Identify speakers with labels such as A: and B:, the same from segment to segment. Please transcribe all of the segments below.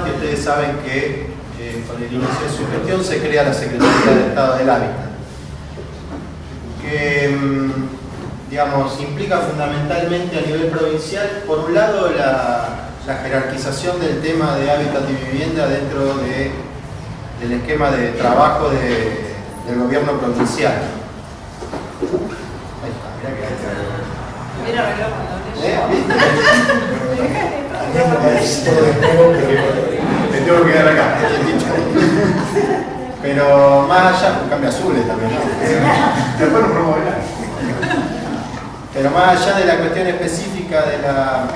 A: que ustedes saben que con el inicio de su gestión se crea la Secretaría de Estado del Hábitat, que digamos, implica fundamentalmente a nivel provincial, por un lado, la jerarquización del tema de hábitat y vivienda dentro del esquema de trabajo del gobierno provincial. Ahí está, mirá que ahí está.
B: Mira, arreglado
A: me tengo que quedar acá. Pero más allá, cambia azules también, ¿no? Después nos promoverán. Pero más allá de la cuestión específica de la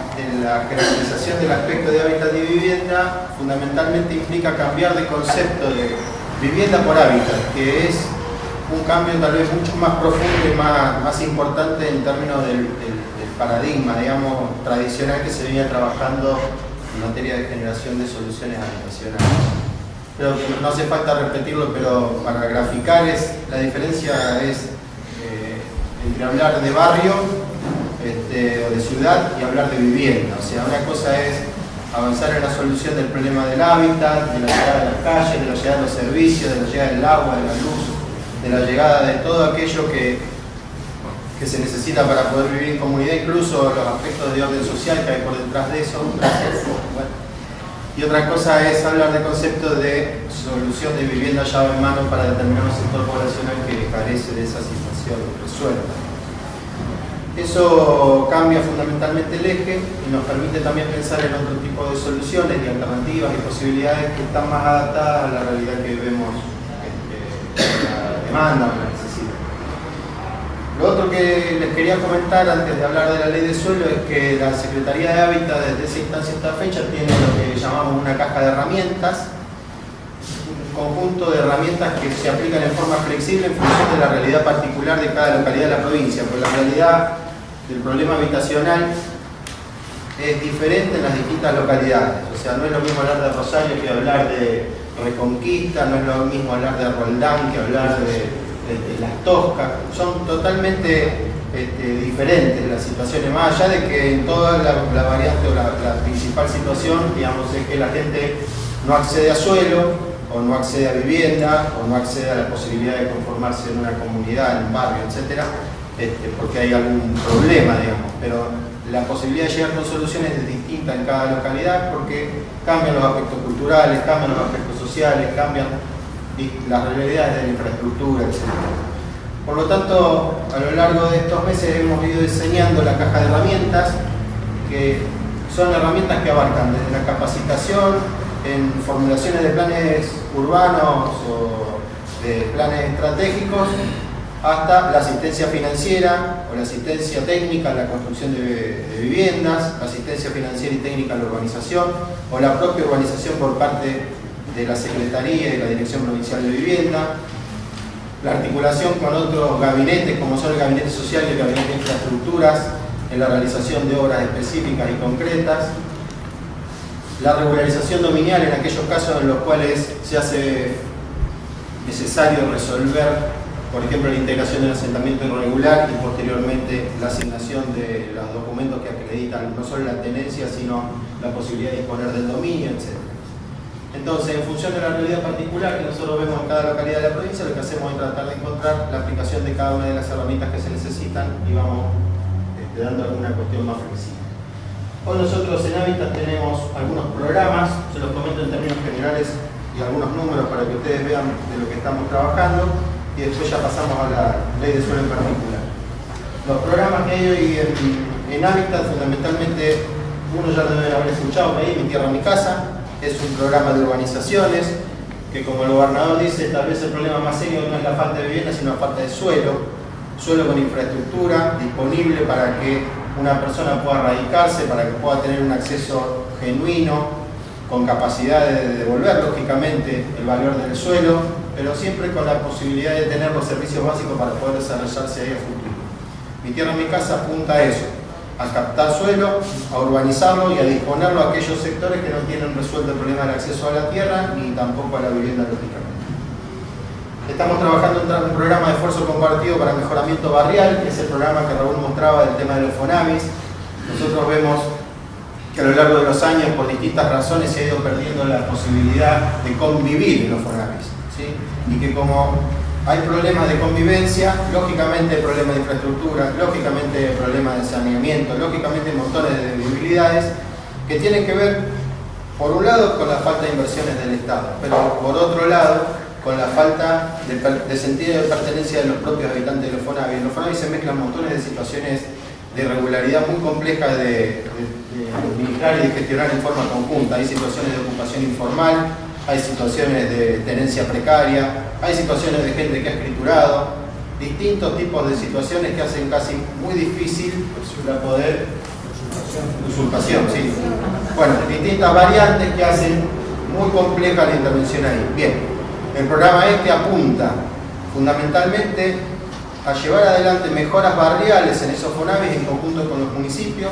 A: jerarquización del aspecto de hábitat y vivienda, fundamentalmente implica cambiar de concepto de vivienda por hábitat, que es un cambio tal vez mucho más profundo y más importante en términos del paradigma, digamos, tradicional que se venía trabajando en materia de generación de soluciones habitacionales. Pero no hace falta repetirlo, pero para graficar la diferencia es entre hablar de barrio o de ciudad y hablar de vivienda. O sea, una cosa es avanzar en la solución del problema del hábitat, de la llegada de las calles, de la llegada de los servicios, de la llegada del agua, de la luz, de la llegada de todo aquello que se necesita para poder vivir en comunidad, incluso los aspectos de orden social que hay por detrás de eso. Bueno. Y otra cosa es hablar de conceptos de solución de vivienda llave en mano para determinado sector poblacional que carece de esa situación resuelta. Eso cambia fundamentalmente el eje y nos permite también pensar en otro tipo de soluciones y alternativas y posibilidades que están más adaptadas a la realidad que vemos, la demanda o la necesidad. Lo otro que les quería comentar antes de hablar de la ley de suelo es que la Secretaría de Hábitat desde esa instancia hasta fecha tiene lo que llamamos una caja de herramientas, un conjunto de herramientas que se aplican en forma flexible en función de la realidad particular de cada localidad de la provincia, porque la realidad del problema habitacional es diferente en las distintas localidades. O sea, no es lo mismo hablar de Rosario que hablar de Reconquista, no es lo mismo hablar de Roldán que hablar de Las Toscas. Son totalmente diferentes las situaciones, más allá de que en toda la variante o la principal situación, digamos, es que la gente no accede a suelo, o no accede a vivienda, o no accede a la posibilidad de conformarse en una comunidad, en un barrio, etc., porque hay algún problema, digamos. Pero la posibilidad de llegar con soluciones es distinta en cada localidad porque cambian los aspectos culturales, cambian los aspectos sociales, cambian las realidades de la infraestructura, etc. Por lo tanto, a lo largo de estos meses hemos ido diseñando la caja de herramientas, que son herramientas que abarcan desde la capacitación en formulaciones de planes urbanos o de planes estratégicos, hasta la asistencia financiera o la asistencia técnica en la construcción de viviendas, la asistencia financiera y técnica en la urbanización, o la propia urbanización por parte de la Secretaría y la Dirección Provincial de Vivienda, la articulación con otros gabinetes como son el Gabinete Social y el Gabinete de Infraestructuras en la realización de obras específicas y concretas, la regularización dominial en aquellos casos en los cuales se hace necesario resolver, por ejemplo, la integración del asentamiento irregular y posteriormente la asignación de los documentos que acreditan no solo la tenencia, sino la posibilidad de disponer del dominio, etc. Entonces, en función de la realidad particular que nosotros vemos en cada localidad de la provincia, lo que hacemos es tratar de encontrar la aplicación de cada una de las herramientas que se necesitan y vamos dando alguna cuestión más flexible. Hoy nosotros en Hábitat tenemos algunos programas, se los comento en términos generales y algunos números para que ustedes vean de lo que estamos trabajando y después ya pasamos a la ley de suelo en particular. Los programas que hay hoy en Hábitat, fundamentalmente, uno ya lo debe haber escuchado, Mi Tierra, Mi Casa. Es un programa de urbanizaciones que, como el gobernador dice, tal vez el problema más serio no es la falta de vivienda, sino la falta de suelo con infraestructura disponible para que una persona pueda radicarse, para que pueda tener un acceso genuino, con capacidad de devolver, lógicamente, el valor del suelo, pero siempre con la posibilidad de tener los servicios básicos para poder desarrollarse ahí a futuro. Mi Tierra, Mi Casa apunta a eso, a captar suelo, a urbanizarlo y a disponerlo a aquellos sectores que no tienen resuelto el problema del acceso a la tierra ni tampoco a la vivienda, lógicamente. Estamos trabajando en un programa de esfuerzo compartido para mejoramiento barrial, que es el programa que Raúl mostraba del tema de los FONAVIS. Nosotros vemos que a lo largo de los años, por distintas razones, se ha ido perdiendo la posibilidad de convivir en los Fonavis, ¿sí? Y que como hay problemas de convivencia, lógicamente hay problemas de infraestructura, lógicamente hay problemas de saneamiento, lógicamente hay montones de debilidades que tienen que ver, por un lado, con la falta de inversiones del Estado, pero por otro lado, con la falta de sentido de pertenencia de los propios habitantes de los Fonavis. En los Fonavis se mezclan montones de situaciones de irregularidad muy complejas de administrar y de gestionar en forma conjunta. Hay situaciones de ocupación informal, hay situaciones de tenencia precaria, hay situaciones de gente que ha escriturado, distintos tipos de situaciones que hacen casi muy difícil la poder... Usurpación, sí. Bueno, distintas variantes que hacen muy compleja la intervención ahí. Bien, el programa este apunta fundamentalmente a llevar adelante mejoras barriales en esos Fonavis en conjunto con los municipios,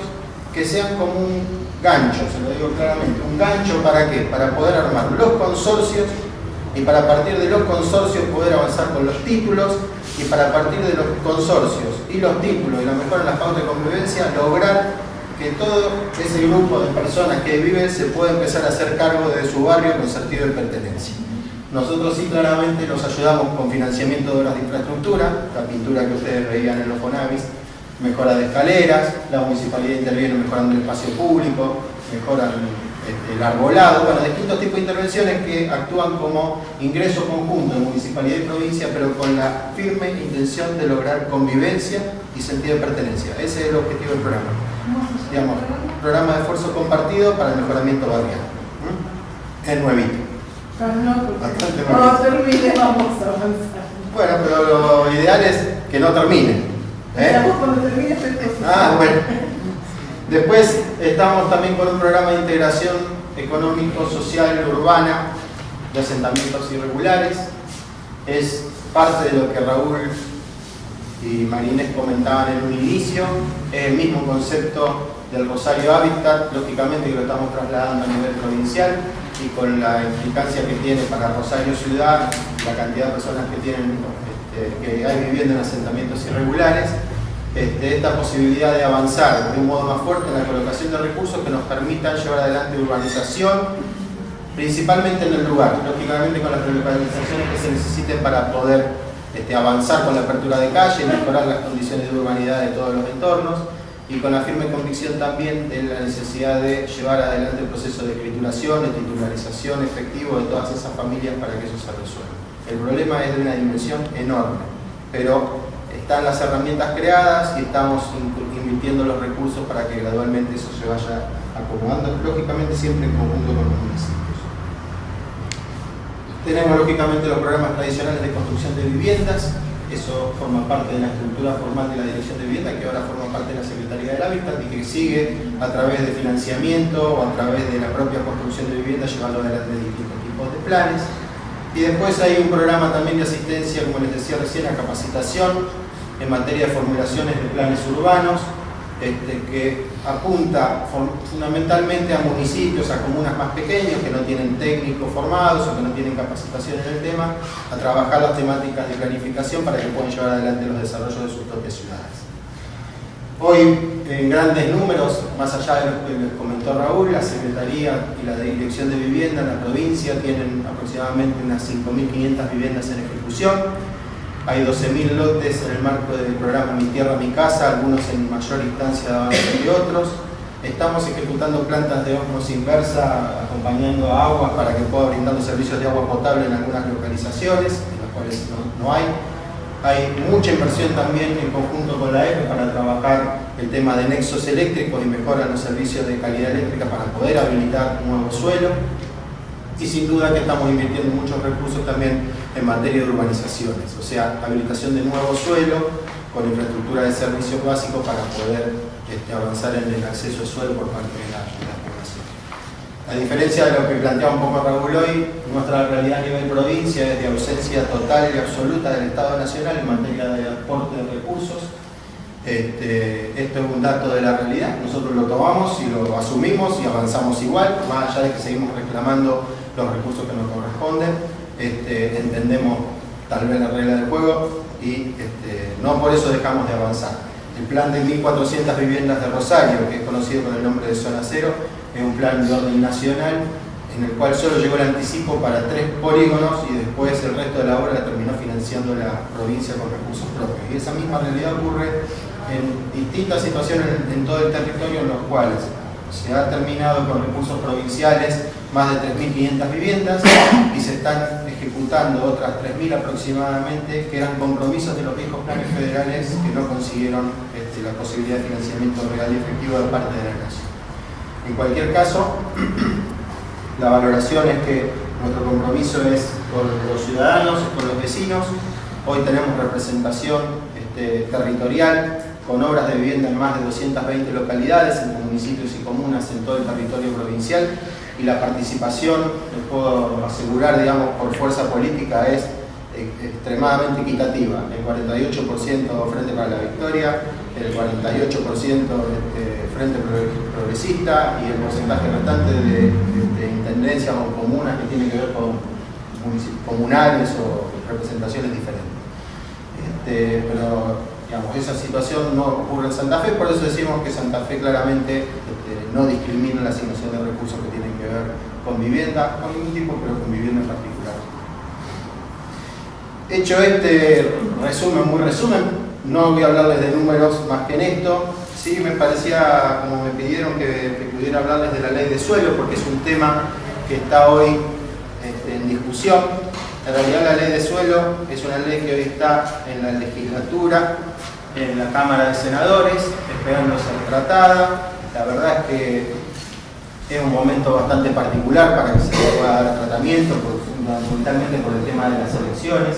A: que sean como un gancho, se lo digo claramente, un gancho ¿para qué? Para poder armar los consorcios y para partir de los consorcios poder avanzar con los títulos y para partir de los consorcios y los títulos y la mejora en las pautas de convivencia lograr que todo ese grupo de personas que viven se pueda empezar a hacer cargo de su barrio con sentido de pertenencia. Nosotros sí claramente nos ayudamos con financiamiento de obras de infraestructura, la pintura que ustedes veían en los Fonavis, mejora de escaleras, la municipalidad interviene mejorando el espacio público, mejoran el arbolado, bueno, distintos tipos de intervenciones que actúan como ingreso conjunto de municipalidad y provincia, pero con la firme intención de lograr convivencia y sentido de pertenencia. Ese es el objetivo del programa. Digamos, programa de esfuerzo compartido para el mejoramiento barrial. Es nuevito.
B: No termine, vamos a avanzar.
A: Bueno, pero lo ideal es que no termine.
B: Cuando termine,
A: bueno. Después estamos también con un programa de integración económico, social, urbana de asentamientos irregulares. Es parte de lo que Raúl y Marinés comentaban en un inicio. Es el mismo concepto del Rosario Hábitat, lógicamente que lo estamos trasladando a nivel provincial y con la implicancia que tiene para Rosario Ciudad, la cantidad de personas que tienen que hay viviendo en asentamientos irregulares, esta posibilidad de avanzar de un modo más fuerte en la colocación de recursos que nos permitan llevar adelante urbanización, principalmente en el lugar, lógicamente con las relocalizaciones que se necesiten para poder avanzar con la apertura de calle, mejorar las condiciones de urbanidad de todos los entornos y con la firme convicción también de la necesidad de llevar adelante el proceso de escrituración, de titularización efectivo de todas esas familias para que eso se resuelva. El problema es de una dimensión enorme, pero están las herramientas creadas y estamos invirtiendo los recursos para que gradualmente eso se vaya acomodando, lógicamente siempre en conjunto con los municipios. Tenemos lógicamente los programas tradicionales de construcción de viviendas, eso forma parte de la estructura formal de la Dirección de Vivienda, que ahora forma parte de la Secretaría del Hábitat y que sigue a través de financiamiento o a través de la propia construcción de vivienda llevando adelante distintos tipos de planes. Y después hay un programa también de asistencia, como les decía recién, a capacitación en materia de formulaciones de planes urbanos, que apunta fundamentalmente a municipios, a comunas más pequeños que no tienen técnicos formados o que no tienen capacitación en el tema, a trabajar las temáticas de planificación para que puedan llevar adelante los desarrollos de sus propias ciudades. Hoy, en grandes números, más allá de lo que les comentó Raúl, la Secretaría y la Dirección de Vivienda en la provincia tienen aproximadamente unas 5.500 viviendas en ejecución. Hay 12.000 lotes en el marco del programa Mi Tierra, Mi Casa, algunos en mayor instancia de avance que otros. Estamos ejecutando plantas de ósmosis inversa, acompañando a aguas para que pueda brindando servicios de agua potable en algunas localizaciones, en las cuales no hay. Hay mucha inversión también en conjunto con la EPE para trabajar el tema de nexos eléctricos y mejorar los servicios de calidad eléctrica para poder habilitar nuevo suelo. Y sin duda que estamos invirtiendo muchos recursos también en materia de urbanizaciones, o sea, habilitación de nuevo suelo con infraestructura de servicios básicos para poder avanzar en el acceso al suelo por parte de la población. A diferencia de lo que planteaba un poco Raúl hoy, nuestra realidad a nivel provincia es de ausencia total y absoluta del Estado Nacional en materia de aporte de recursos. Esto es un dato de la realidad, nosotros lo tomamos y lo asumimos y avanzamos igual, más allá de que seguimos reclamando los recursos que nos corresponden. Entendemos tal vez la regla del juego y no por eso dejamos de avanzar. El plan de 1.400 viviendas de Rosario, que es conocido con el nombre de Zona Cero, es un plan de orden nacional en el cual solo llegó el anticipo para 3 polígonos y después el resto de la obra la terminó financiando la provincia con recursos propios. Y esa misma realidad ocurre en distintas situaciones en todo el territorio, en los cuales se ha terminado con recursos provinciales más de 3.500 viviendas y se están ejecutando otras 3.000 aproximadamente, que eran compromisos de los viejos planes federales que no consiguieron la posibilidad de financiamiento real y efectivo de parte de la nación. En cualquier caso, la valoración es que nuestro compromiso es con los ciudadanos, con los vecinos. Hoy tenemos representación territorial con obras de vivienda en más de 220 localidades, entre municipios y comunas en todo el territorio provincial, y la participación, les puedo asegurar, digamos, por fuerza política es extremadamente equitativa. El 48% Frente para la Victoria, el 48% Frente Progresista y el porcentaje restante de intendencias o comunas que tienen que ver con comunales o representaciones diferentes. Pero digamos, esa situación no ocurre en Santa Fe, por eso decimos que Santa Fe claramente no discrimina la asignación de recursos que tienen que ver con vivienda, con ningún tipo, pero con vivienda en particular. Hecho este resumen, muy resumen, no voy a hablarles de números más que en esto. Sí me parecía, como me pidieron, que pudiera hablarles de la ley de suelo, porque es un tema que está hoy en discusión. En realidad la ley de suelo es una ley que hoy está en la legislatura, en la Cámara de Senadores, esperando ser tratada. La verdad es que es un momento bastante particular para que se le pueda dar tratamiento, fundamentalmente por el tema de las elecciones.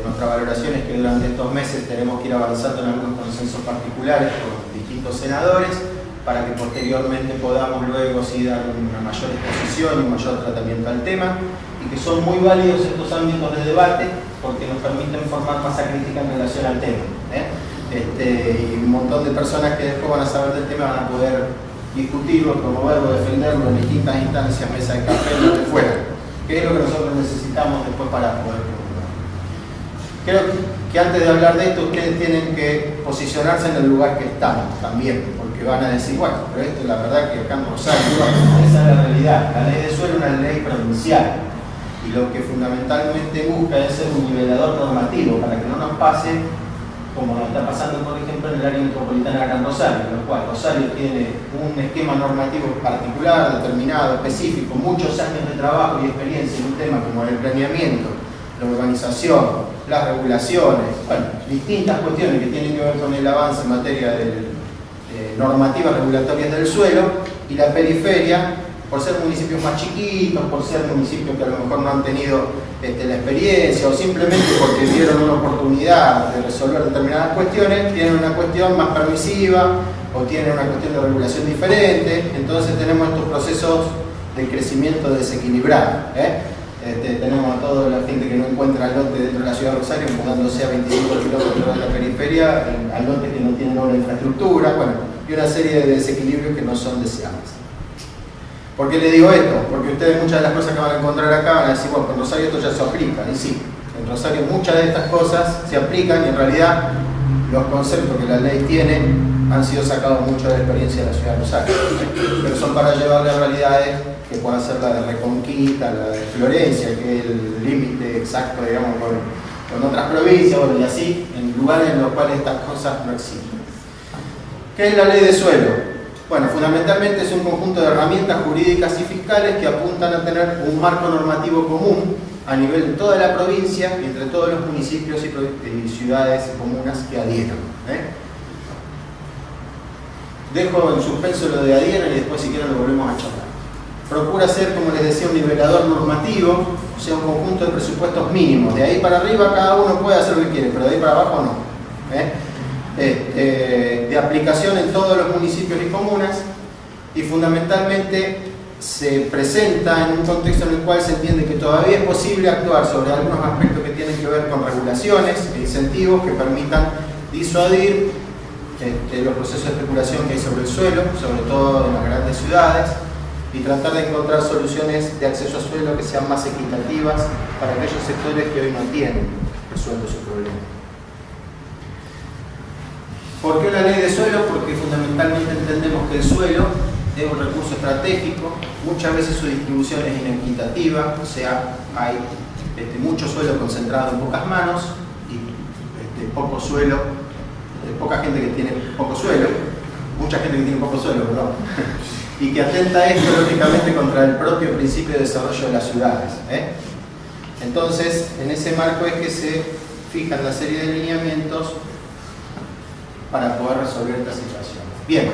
A: Nuestra valoración es que durante estos meses tenemos que ir avanzando en algunos consensos particulares con distintos senadores para que posteriormente podamos luego sí dar una mayor exposición y un mayor tratamiento al tema, y que son muy válidos estos ámbitos de debate porque nos permiten formar masa crítica en relación al tema. Y un montón de personas que después van a saber del tema van a poder discutirlo, promoverlo, defenderlo en distintas instancias, mesa de café, donde fuera, que es lo que nosotros necesitamos después para poder promoverlo. Creo que antes de hablar de esto ustedes tienen que posicionarse en el lugar que estamos también, porque van a decir, bueno, pero esto la verdad que acá en Rosario, esa es la realidad. La ley de suelo es una ley provincial y lo que fundamentalmente busca es ser un nivelador normativo para que no nos pase como nos está pasando, por ejemplo, en el área metropolitana de Gran Rosario, en lo cual Rosario tiene un esquema normativo particular, determinado, específico, muchos años de trabajo y experiencia en un tema como el planeamiento, la urbanización, las regulaciones, bueno, distintas cuestiones que tienen que ver con el avance en materia de normativas regulatorias del suelo, y la periferia, por ser municipios más chiquitos, por ser municipios que a lo mejor no han tenido la experiencia o simplemente porque vieron una oportunidad de resolver determinadas cuestiones, tienen una cuestión más permisiva o tienen una cuestión de regulación diferente. Entonces tenemos estos procesos de crecimiento desequilibrado. Tenemos a toda la gente que no encuentra al lote dentro de la ciudad de Rosario mudándose a 25 kilómetros de la periferia, al lote que no tiene nueva infraestructura, bueno, y una serie de desequilibrios que no son deseables. ¿Por qué le digo esto? Porque ustedes muchas de las cosas que van a encontrar acá van a decir, bueno, en Rosario esto ya se aplica. Y sí, en Rosario muchas de estas cosas se aplican y en realidad los conceptos que la ley tiene han sido sacados mucho de la experiencia de la ciudad de Rosario. Pero son para llevarle a realidades que puedan ser la de Reconquista, la de Florencia, que es el límite exacto, digamos, con otras provincias, bueno, y así, en lugares en los cuales estas cosas no existen. ¿Qué es la ley de suelo? Bueno, fundamentalmente es un conjunto de herramientas jurídicas y fiscales que apuntan a tener un marco normativo común a nivel de toda la provincia y entre todos los municipios y ciudades y comunas que adhieran. Dejo en suspenso lo de adhieran y después si quieren lo volvemos a charlar. Procura ser, como les decía, un nivelador normativo, o sea, un conjunto de presupuestos mínimos. De ahí para arriba cada uno puede hacer lo que quiere, pero de ahí para abajo no. De aplicación en todos los municipios y comunas, y fundamentalmente se presenta en un contexto en el cual se entiende que todavía es posible actuar sobre algunos aspectos que tienen que ver con regulaciones e incentivos que permitan disuadir los procesos de especulación que hay sobre el suelo, sobre todo en las grandes ciudades, y tratar de encontrar soluciones de acceso a suelo que sean más equitativas para aquellos sectores que hoy no tienen resuelto su problema. ¿Por qué una ley de suelo? Porque fundamentalmente entendemos que el suelo es un recurso estratégico, muchas veces su distribución es inequitativa, o sea, hay mucho suelo concentrado en pocas manos y poco suelo, poca gente que tiene poco suelo, mucha gente que tiene poco suelo, perdón, y que atenta esto lógicamente contra el propio principio de desarrollo de las ciudades. Entonces, en ese marco es que se fijan una serie de lineamientos para poder resolver esta situación. Bien,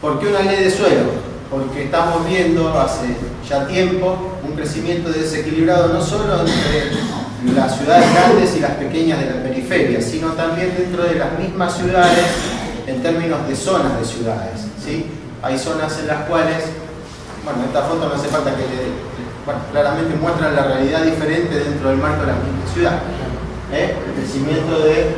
A: ¿por qué una ley de suelo? Porque estamos viendo hace ya tiempo un crecimiento desequilibrado no solo entre las ciudades grandes y las pequeñas de la periferia, sino también dentro de las mismas ciudades en términos de zonas de ciudades, ¿sí? Hay zonas en las cuales, bueno, esta foto no hace falta que claramente muestran la realidad diferente dentro del marco de la misma ciudad. El crecimiento de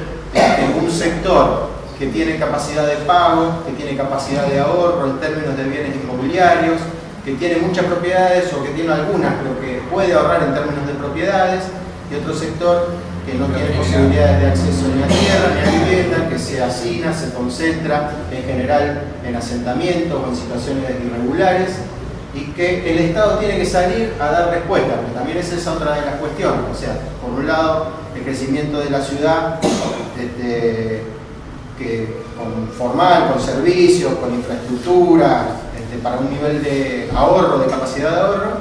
A: un sector que tiene capacidad de pago, que tiene capacidad de ahorro en términos de bienes inmobiliarios, que tiene muchas propiedades o que tiene algunas, pero que puede ahorrar en términos de propiedades, y otro sector que no tiene posibilidades de acceso ni a tierra ni a vivienda, que se hacina, se concentra en general en asentamientos o en situaciones irregulares, y que el Estado tiene que salir a dar respuesta, porque también esa es otra de las cuestiones. O sea, por un lado, el crecimiento de la ciudad formal, con servicios, con infraestructura, para un nivel de ahorro, de capacidad de ahorro,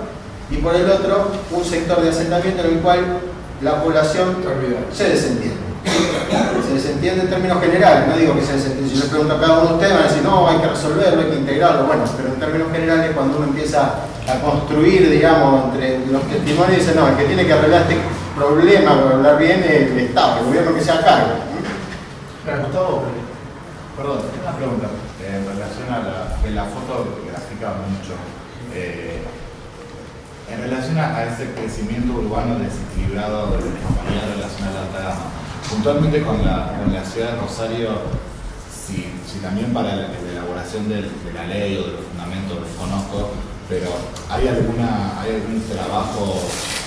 A: y por el otro, un sector de asentamiento en el cual la población se desentiende. Se desentiende en términos generales, no digo que se desentiende. Si yo le pregunto a cada uno de ustedes, van a decir, no, hay que resolverlo, hay que integrarlo. Bueno, pero en términos generales, cuando uno empieza a construir, digamos, entre los testimonios, dice, no, el que tiene que arreglar este problema, para hablar bien, es el Estado, el gobierno que se haga cargo.
C: Gustavo, perdón, una pregunta en relación a la foto que grafica mucho. En relación a ese crecimiento urbano desequilibrado de la compañía relacional de alta gama, puntualmente con la ciudad de Rosario, si también para la elaboración de la ley o de los fundamentos desconozco, pero ¿hay algún trabajo,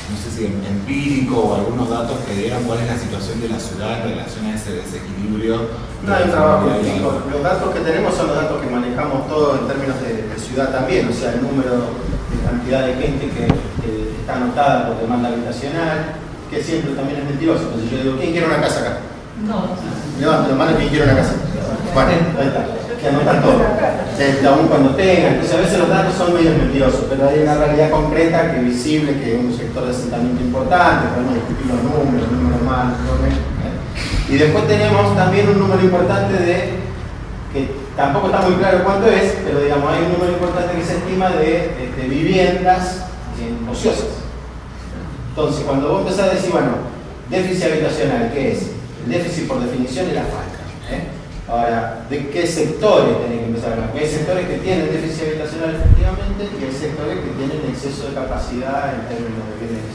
C: no sé si empírico o algunos datos que dieran cuál es la situación de la ciudad en relación a ese desequilibrio?
A: No hay un trabajo empírico. Los datos que tenemos son los datos que manejamos todos en términos de ciudad también, o sea, el número de cantidad de gente que está anotada por demanda habitacional, que siempre también es mentiroso. Entonces yo digo, ¿quién quiere una casa acá? No. Levanto la mano, ¿quién quiere una casa? Bueno, ahí está. Que anotan todo. Aún cuando tengan. Entonces a veces los datos son medio mentirosos, pero hay una realidad concreta que es visible, que es un sector de asentamiento importante, podemos discutir los números malos, y después tenemos también un número importante que tampoco está muy claro cuánto es, pero digamos hay un número importante que se estima de viviendas ociosas. Entonces, cuando vos empezás a decir, bueno, déficit habitacional, ¿qué es? El déficit por definición es la falta. Ahora, ¿de qué sectores tenés que empezar a hablar? Porque hay sectores que tienen déficit habitacional efectivamente y hay sectores que tienen exceso de capacidad en términos de bienes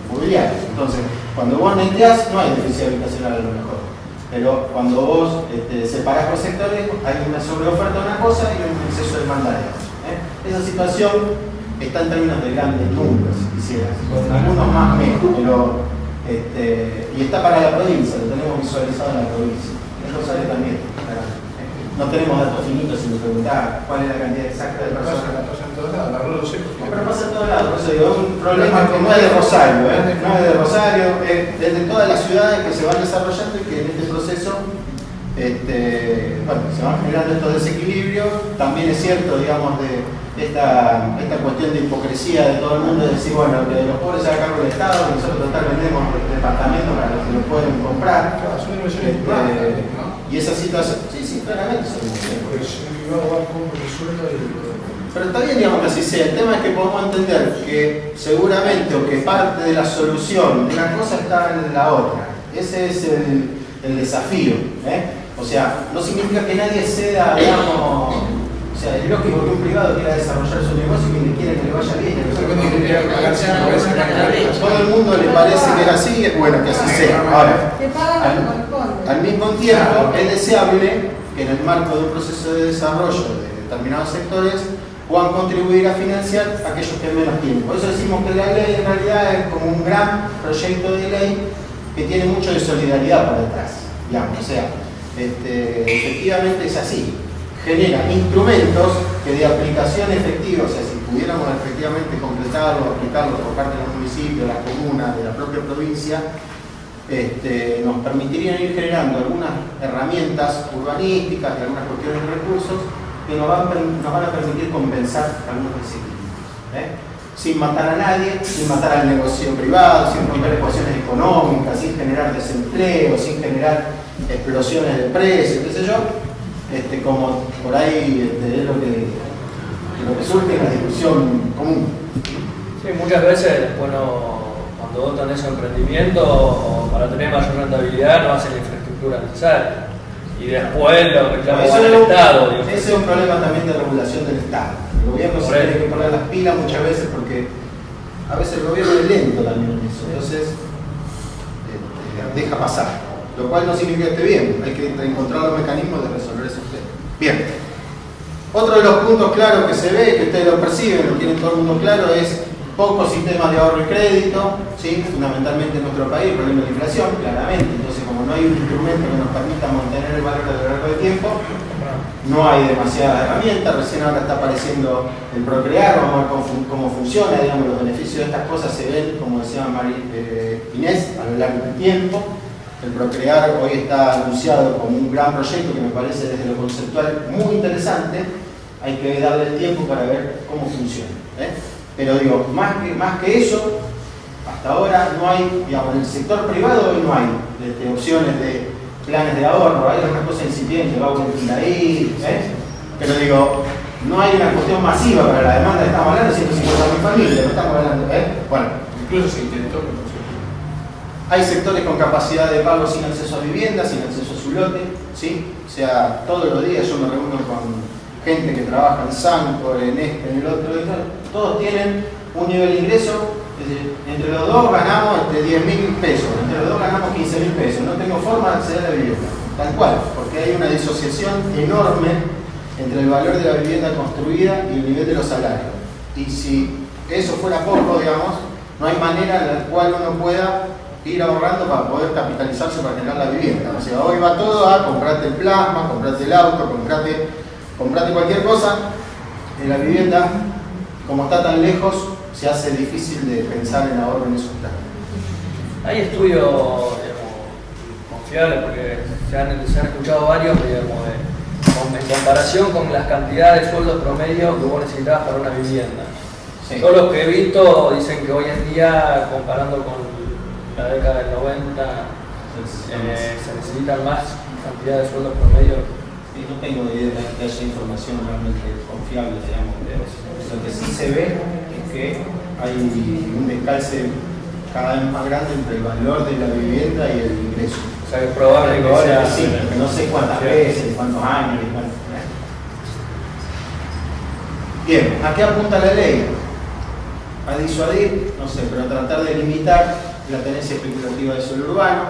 A: inmobiliarios. Entonces, cuando vos neteás, no hay déficit habitacional a lo mejor. Pero cuando vos separás por sectores, hay una sobreoferta de una cosa y un exceso de demanda de otra. Esa situación está en términos de grandes números, si quisieras, con algunos más menos, pero y está para la provincia, lo tenemos visualizado en la provincia. Eso sale también. No tenemos datos finitos si me preguntás cuál es la cantidad exacta de personas.
C: Pasa en todos lados,
A: pero pasa en todos lados, por eso digo, es un problema que no es de Rosario, no es de Rosario, es de todas las ciudades que se van desarrollando y que en este proceso bueno, se van generando estos desequilibrios. También es cierto, digamos, de esta cuestión de hipocresía de todo el mundo, de decir, bueno, que de los pobres se haga cargo del Estado, que nosotros total vendemos departamentos para los que lo pueden comprar. Y esa situación, sí, claramente son pero está bien, digamos, que así sea. El tema es que podemos entender que seguramente o que parte de la solución de una cosa está en la otra. Ese es el desafío. O sea, no significa que nadie ceda, digamos. O sea, es lógico que un privado quiera desarrollar su negocio y que le quiera que le vaya bien. Todo el mundo le parece que es así, es bueno que así sea. Ahora, al mismo tiempo, es deseable que en el marco de un proceso de desarrollo de determinados sectores puedan contribuir a financiar a aquellos que menos tienen. Por eso decimos que la ley en realidad es como un gran proyecto de ley que tiene mucho de solidaridad por detrás. Digamos. O sea, efectivamente es así. Genera instrumentos que de aplicación efectiva, o sea, si pudiéramos efectivamente completarlo, aplicarlo por parte de los municipios, de las comunas, de la propia provincia, nos permitirían ir generando algunas herramientas urbanísticas y algunas cuestiones de recursos que nos van a permitir compensar algunos desequilibrios. Sin matar a nadie, sin matar al negocio privado, sin romper ecuaciones económicas, sin generar desempleo, sin generar explosiones de precios, qué sé yo, como por ahí es lo que surge en la discusión común.
D: Sí, muchas veces, bueno, cuando votan esos emprendimientos, para tener mayor rentabilidad no hacen la infraestructura necesaria. Y después lo reclaman al Estado.
A: Ese es un problema también de regulación del Estado. El gobierno se tiene que poner las pilas muchas veces porque a veces el gobierno es lento también en eso. Entonces, deja pasar. Lo cual no significa que esté bien. Hay que encontrar los mecanismos de resolver ese tema. Bien. Otro de los puntos claros que se ve, que ustedes lo perciben, lo tienen todo el mundo claro, es pocos sistemas de ahorro y crédito, ¿sí? Fundamentalmente en nuestro país, el problema de la inflación, claramente. Entonces, como no hay un instrumento que nos permita mantener el valor a lo largo del tiempo, no hay demasiadas herramientas. Recién ahora está apareciendo el Procrear, vamos a ver cómo funciona, digamos, los beneficios de estas cosas se ven, como decía Inés, a lo largo del tiempo. El Procrear hoy está anunciado como un gran proyecto que me parece desde lo conceptual muy interesante. Hay que darle el tiempo para ver cómo funciona. Pero digo, más que eso, hasta ahora no hay, digamos, en el sector privado hoy no hay opciones de planes de ahorro, hay algunas cosas incipientes, va a ir ahí, pero digo, no hay una cuestión masiva para la demanda, estamos hablando de 150.000 familias, no estamos hablando, bueno, incluso se intentó. Hay sectores con capacidad de pago sin acceso a vivienda, sin acceso a su lote, ¿sí? O sea, todos los días yo me reúno con gente que trabaja en Sancor, en en el otro, todos tienen un nivel de ingreso, entre los dos ganamos 10.000 pesos, entre los dos ganamos 15.000 pesos, no tengo forma de acceder a la vivienda, tal cual, porque hay una disociación enorme entre el valor de la vivienda construida y el nivel de los salarios. Y si eso fuera poco, digamos, no hay manera en la cual uno pueda ir ahorrando para poder capitalizarse para generar la vivienda. O sea, hoy va todo a comprarte el plasma, comprarte el auto, comprate cualquier cosa. En la vivienda, como está tan lejos, se hace difícil de pensar en ahorro en esos planes.
D: Hay estudios, digamos, confiables, porque se han escuchado varios, digamos, en comparación con las cantidades de sueldos promedio que vos necesitabas para una vivienda. Sí. Todos los que he visto dicen que hoy en día, comparando con la década del 90, se necesitan más cantidad de sueldos promedio.
A: Sí, no tengo idea de que haya información realmente confiable, digamos. Lo que sí se ve es que hay un descalce cada vez más grande entre el valor de la vivienda y el ingreso.
D: O sea, es probable que ahora
A: sí, porque no sé cuántas veces, cuántos años y cuántos. Bien, ¿a qué apunta la ley? A disuadir, no sé, pero a tratar de limitar la tenencia especulativa de suelo urbano.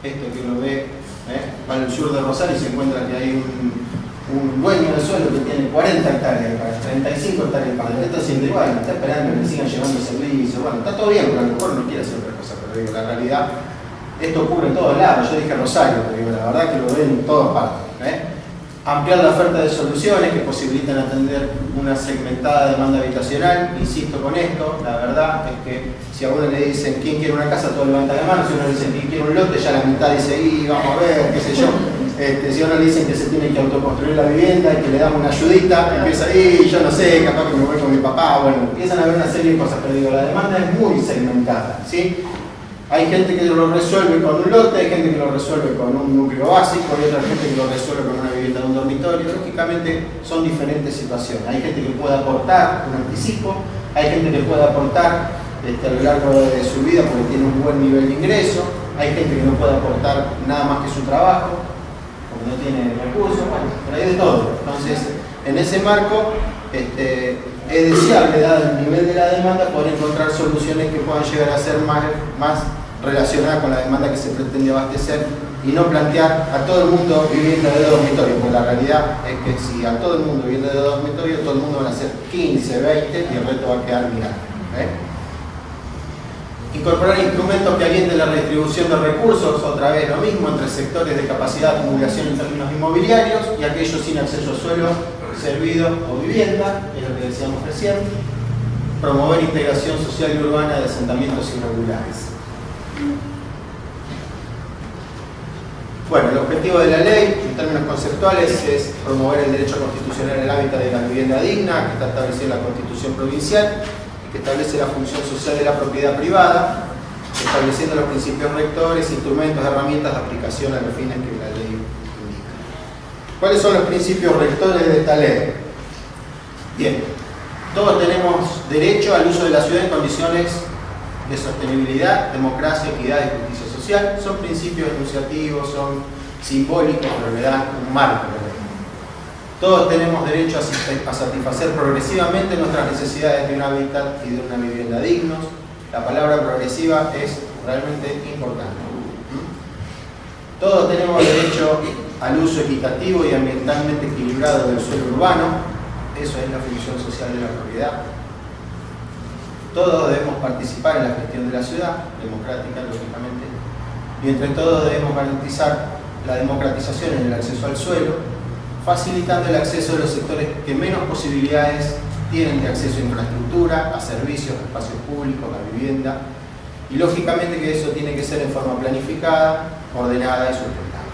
A: Esto que uno ve, va al sur de Rosario y se encuentra que hay un dueño del suelo que tiene 40 hectáreas para 35 hectáreas para está haciendo igual, está esperando que le sigan llevando servicios. Bueno, está todo bien, pero a lo mejor no quiere hacer otra cosa, pero digo, la realidad, esto ocurre en todos lados. Yo dije Rosario, pero digo, la verdad que lo ven en todas partes. Ampliar la oferta de soluciones que posibilitan atender una segmentada demanda habitacional. Insisto con esto, la verdad es que si a uno le dicen quién quiere una casa, todo levanta la mano. Si uno le dicen quién quiere un lote, ya la mitad dice, vamos a ver, qué sé yo. Si a uno le dicen que se tiene que autoconstruir la vivienda y que le damos una ayudita, empieza, yo no sé, capaz que me voy con mi papá. Bueno, empiezan a ver una serie de cosas, pero digo, la demanda es muy segmentada, ¿sí? Hay gente que lo resuelve con un lote, hay gente que lo resuelve con un núcleo básico, hay otra gente que lo resuelve con una vivienda de un dormitorio. Lógicamente son diferentes situaciones. Hay gente que puede aportar un anticipo, hay gente que puede aportar a lo largo de su vida porque tiene un buen nivel de ingreso, hay gente que no puede aportar nada más que su trabajo, porque no tiene recursos, bueno, pero hay de todo. Entonces, en ese marco, es deseable, dado el nivel de la demanda, poder encontrar soluciones que puedan llegar a ser más relacionadas con la demanda que se pretende abastecer y no plantear a todo el mundo vivienda de dormitorio, porque la realidad es que si a todo el mundo vivienda de dormitorio, todo el mundo van a ser 15, 20 y el resto va a quedar mirando. Incorporar instrumentos que alienten la redistribución de recursos, otra vez lo mismo, entre sectores de capacidad de acumulación en términos inmobiliarios y aquellos sin acceso a suelo, servido o vivienda, es lo que decíamos recién. Promover integración social y urbana de asentamientos irregulares. Bueno, el objetivo de la ley, en términos conceptuales, es promover el derecho constitucional al hábitat de la vivienda digna, que está establecido en la Constitución provincial, y que establece la función social de la propiedad privada, estableciendo los principios rectores, instrumentos, herramientas de aplicación a los fines que la ley indica. ¿Cuáles son los principios rectores de esta ley? Bien, todos tenemos derecho al uso de la ciudad en condiciones de sostenibilidad, democracia, equidad y justicia social. Son principios enunciativos, son simbólicos, pero le dan un marco. Todos tenemos derecho a satisfacer progresivamente nuestras necesidades de un hábitat y de una vivienda dignos. La palabra progresiva es realmente importante. Todos tenemos derecho al uso equitativo y ambientalmente equilibrado del suelo urbano. Eso es la función social de la propiedad. Todos debemos participar en la gestión de la ciudad, democrática, lógicamente. Y entre todos debemos garantizar la democratización en el acceso al suelo, facilitando el acceso de los sectores que menos posibilidades tienen de acceso a infraestructura, a servicios, a espacios públicos, a vivienda. Y lógicamente que eso tiene que ser en forma planificada, ordenada y sustentable.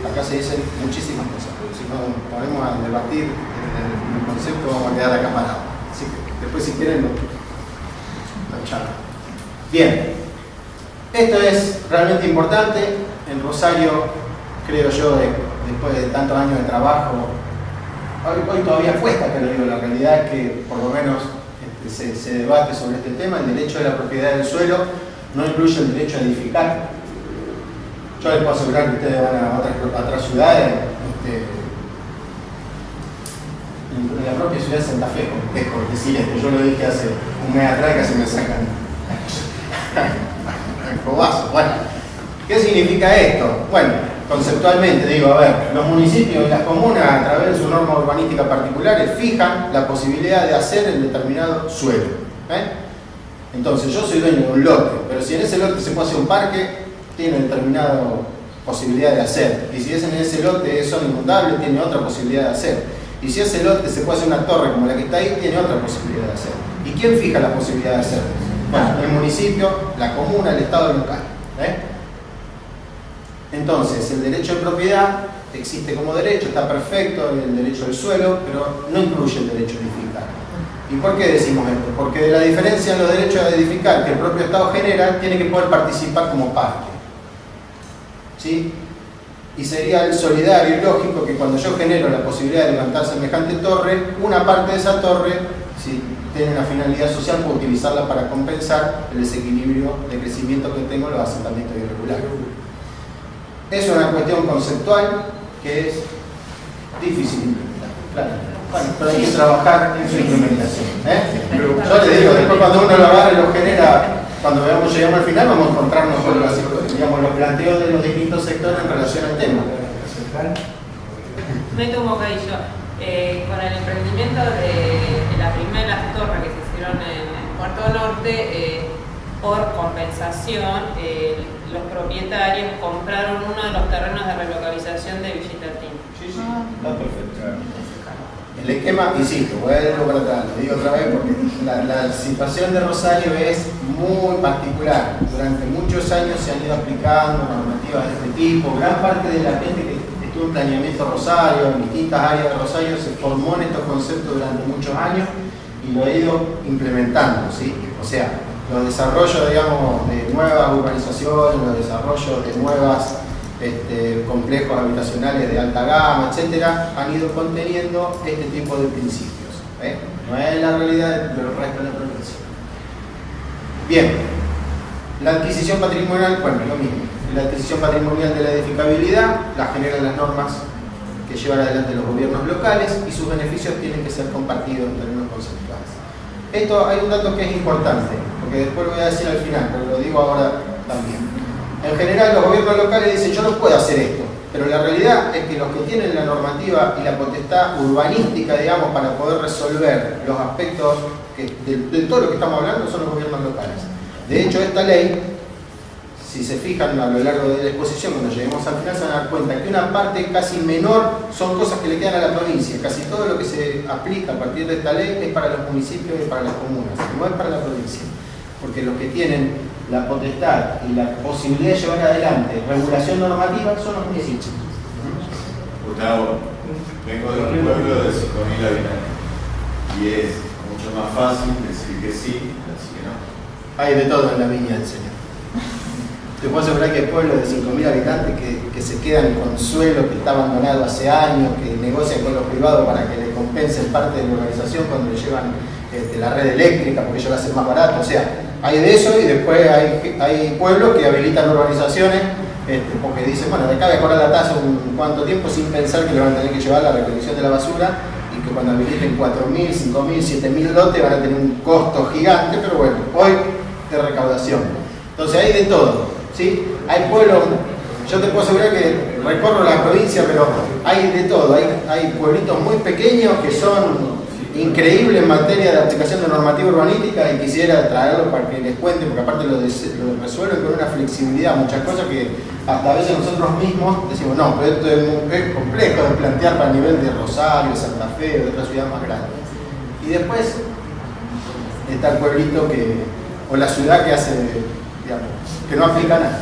A: Acá se dicen muchísimas cosas, pero si no ponemos a debatir el concepto vamos a quedar acá parados. Así que después si quieren lo charlan. Bien, esto es realmente importante. En Rosario, creo yo, después de tantos años de trabajo, hoy todavía cuesta que lo digo, la realidad es que por lo menos se debate sobre este tema. El derecho de la propiedad del suelo no incluye el derecho a edificar. Yo les puedo asegurar que ustedes van a otras ciudades, en la propia ciudad de Santa Fe, es por decir esto, yo lo dije hace un mes atrás, casi me sacan el cobazo. Bueno, ¿qué significa esto? Bueno, conceptualmente digo, a ver, los municipios y las comunas a través de su norma urbanística particulares fijan la posibilidad de hacer en determinado suelo. Entonces yo soy dueño de un lote, pero si en ese lote se puede hacer un parque, tiene determinada posibilidad de hacer. Y si es en ese lote es zona inundable, tiene otra posibilidad de hacer. Y si ese lote se puede hacer una torre como la que está ahí, tiene otra posibilidad de hacer. ¿Y quién fija la posibilidad de hacer? Bueno, el municipio, la comuna, el estado local. Entonces, el derecho de propiedad existe como derecho, está perfecto, el derecho del suelo, pero no incluye el derecho a edificar. ¿Y por qué decimos esto? Porque de la diferencia en los derechos a edificar que el propio Estado genera, tiene que poder participar como parte. ¿Sí? Y sería el solidario y lógico que cuando yo genero la posibilidad de levantar semejante torre, una parte de esa torre, si tiene una finalidad social, puedo utilizarla para compensar el desequilibrio de crecimiento que tengo en los asentamientos irregulares. Es una cuestión conceptual que es difícil de implementar, claro. Bueno, pero hay que trabajar en su implementación. Yo les digo, después cuando uno lo agarra y lo genera, cuando llegamos al final vamos a encontrarnos con los planteos de los distintos sectores en relación al tema.
E: Meto un bocadillo. Con el emprendimiento de las primeras torres que se hicieron en Puerto Norte, por compensación, los propietarios compraron uno de los terrenos de relocalización de Villitatín.
A: Sí, está perfecto. El esquema, insisto, voy a irlo para atrás, lo digo otra vez porque la situación de Rosario es muy particular. Durante muchos años se han ido aplicando normativas de este tipo. Gran parte de la gente que estuvo en planeamiento Rosario, en distintas áreas de Rosario, se formó en estos conceptos durante muchos años y lo ha ido implementando, ¿sí? O sea, los desarrollos, digamos, de nuevas urbanizaciones, los desarrollos de nuevas complejos habitacionales de alta gama, etcétera, han ido conteniendo este tipo de principios. No es la realidad del resto de la provincia. Bien, la adquisición patrimonial, bueno, lo mismo. La adquisición patrimonial de la edificabilidad la generan las normas que llevan adelante los gobiernos locales y sus beneficios tienen que ser compartidos en términos conceptuales. Esto hay un dato que es importante, porque después lo voy a decir al final, pero lo digo ahora también. En general los gobiernos locales dicen yo no puedo hacer esto, pero la realidad es que los que tienen la normativa y la potestad urbanística, digamos, para poder resolver los aspectos de todo lo que estamos hablando son los gobiernos locales. De hecho, esta ley, si se fijan a lo largo de la exposición, cuando lleguemos al final, se van a dar cuenta que una parte casi menor son cosas que le quedan a la provincia. Casi todo lo que se aplica a partir de esta ley es para los municipios y para las comunas, no es para la provincia. Porque los que tienen la potestad y la posibilidad de llevar adelante regulación normativa son los municipios.
F: Gustavo, vengo de un pueblo de 5.000 habitantes y es mucho más fácil decir que sí, así que no.
A: Hay de todo en la viña del Señor. Te puedo asegurar que hay pueblos de 5.000 habitantes que se quedan con suelo que está abandonado hace años, que negocian con los privados para que le compensen parte de la organización cuando le llevan la red eléctrica porque ellos lo hacen más barato. O sea, hay de eso y después hay pueblos que habilitan urbanizaciones porque dicen, bueno, de acá voy a cobrar la tasa un cuánto tiempo sin pensar que le van a tener que llevar la recolección de la basura y que cuando habiliten 4.000, 5.000, 7.000 lotes van a tener un costo gigante, pero bueno, hoy de recaudación. Entonces hay de todo, ¿sí? Hay pueblos, yo te puedo asegurar que recorro la provincia, pero hay de todo. Hay pueblitos muy pequeños que son increíbles en materia de aplicación de normativa urbanística y quisiera traerlos para que les cuente, porque aparte lo resuelven con una flexibilidad, muchas cosas que hasta a veces nosotros mismos decimos, no, pero esto es complejo de plantear para el nivel de Rosario, Santa Fe o de otra ciudad más grande. Y después está el pueblito o la ciudad que hace, digamos, que no aplica nada.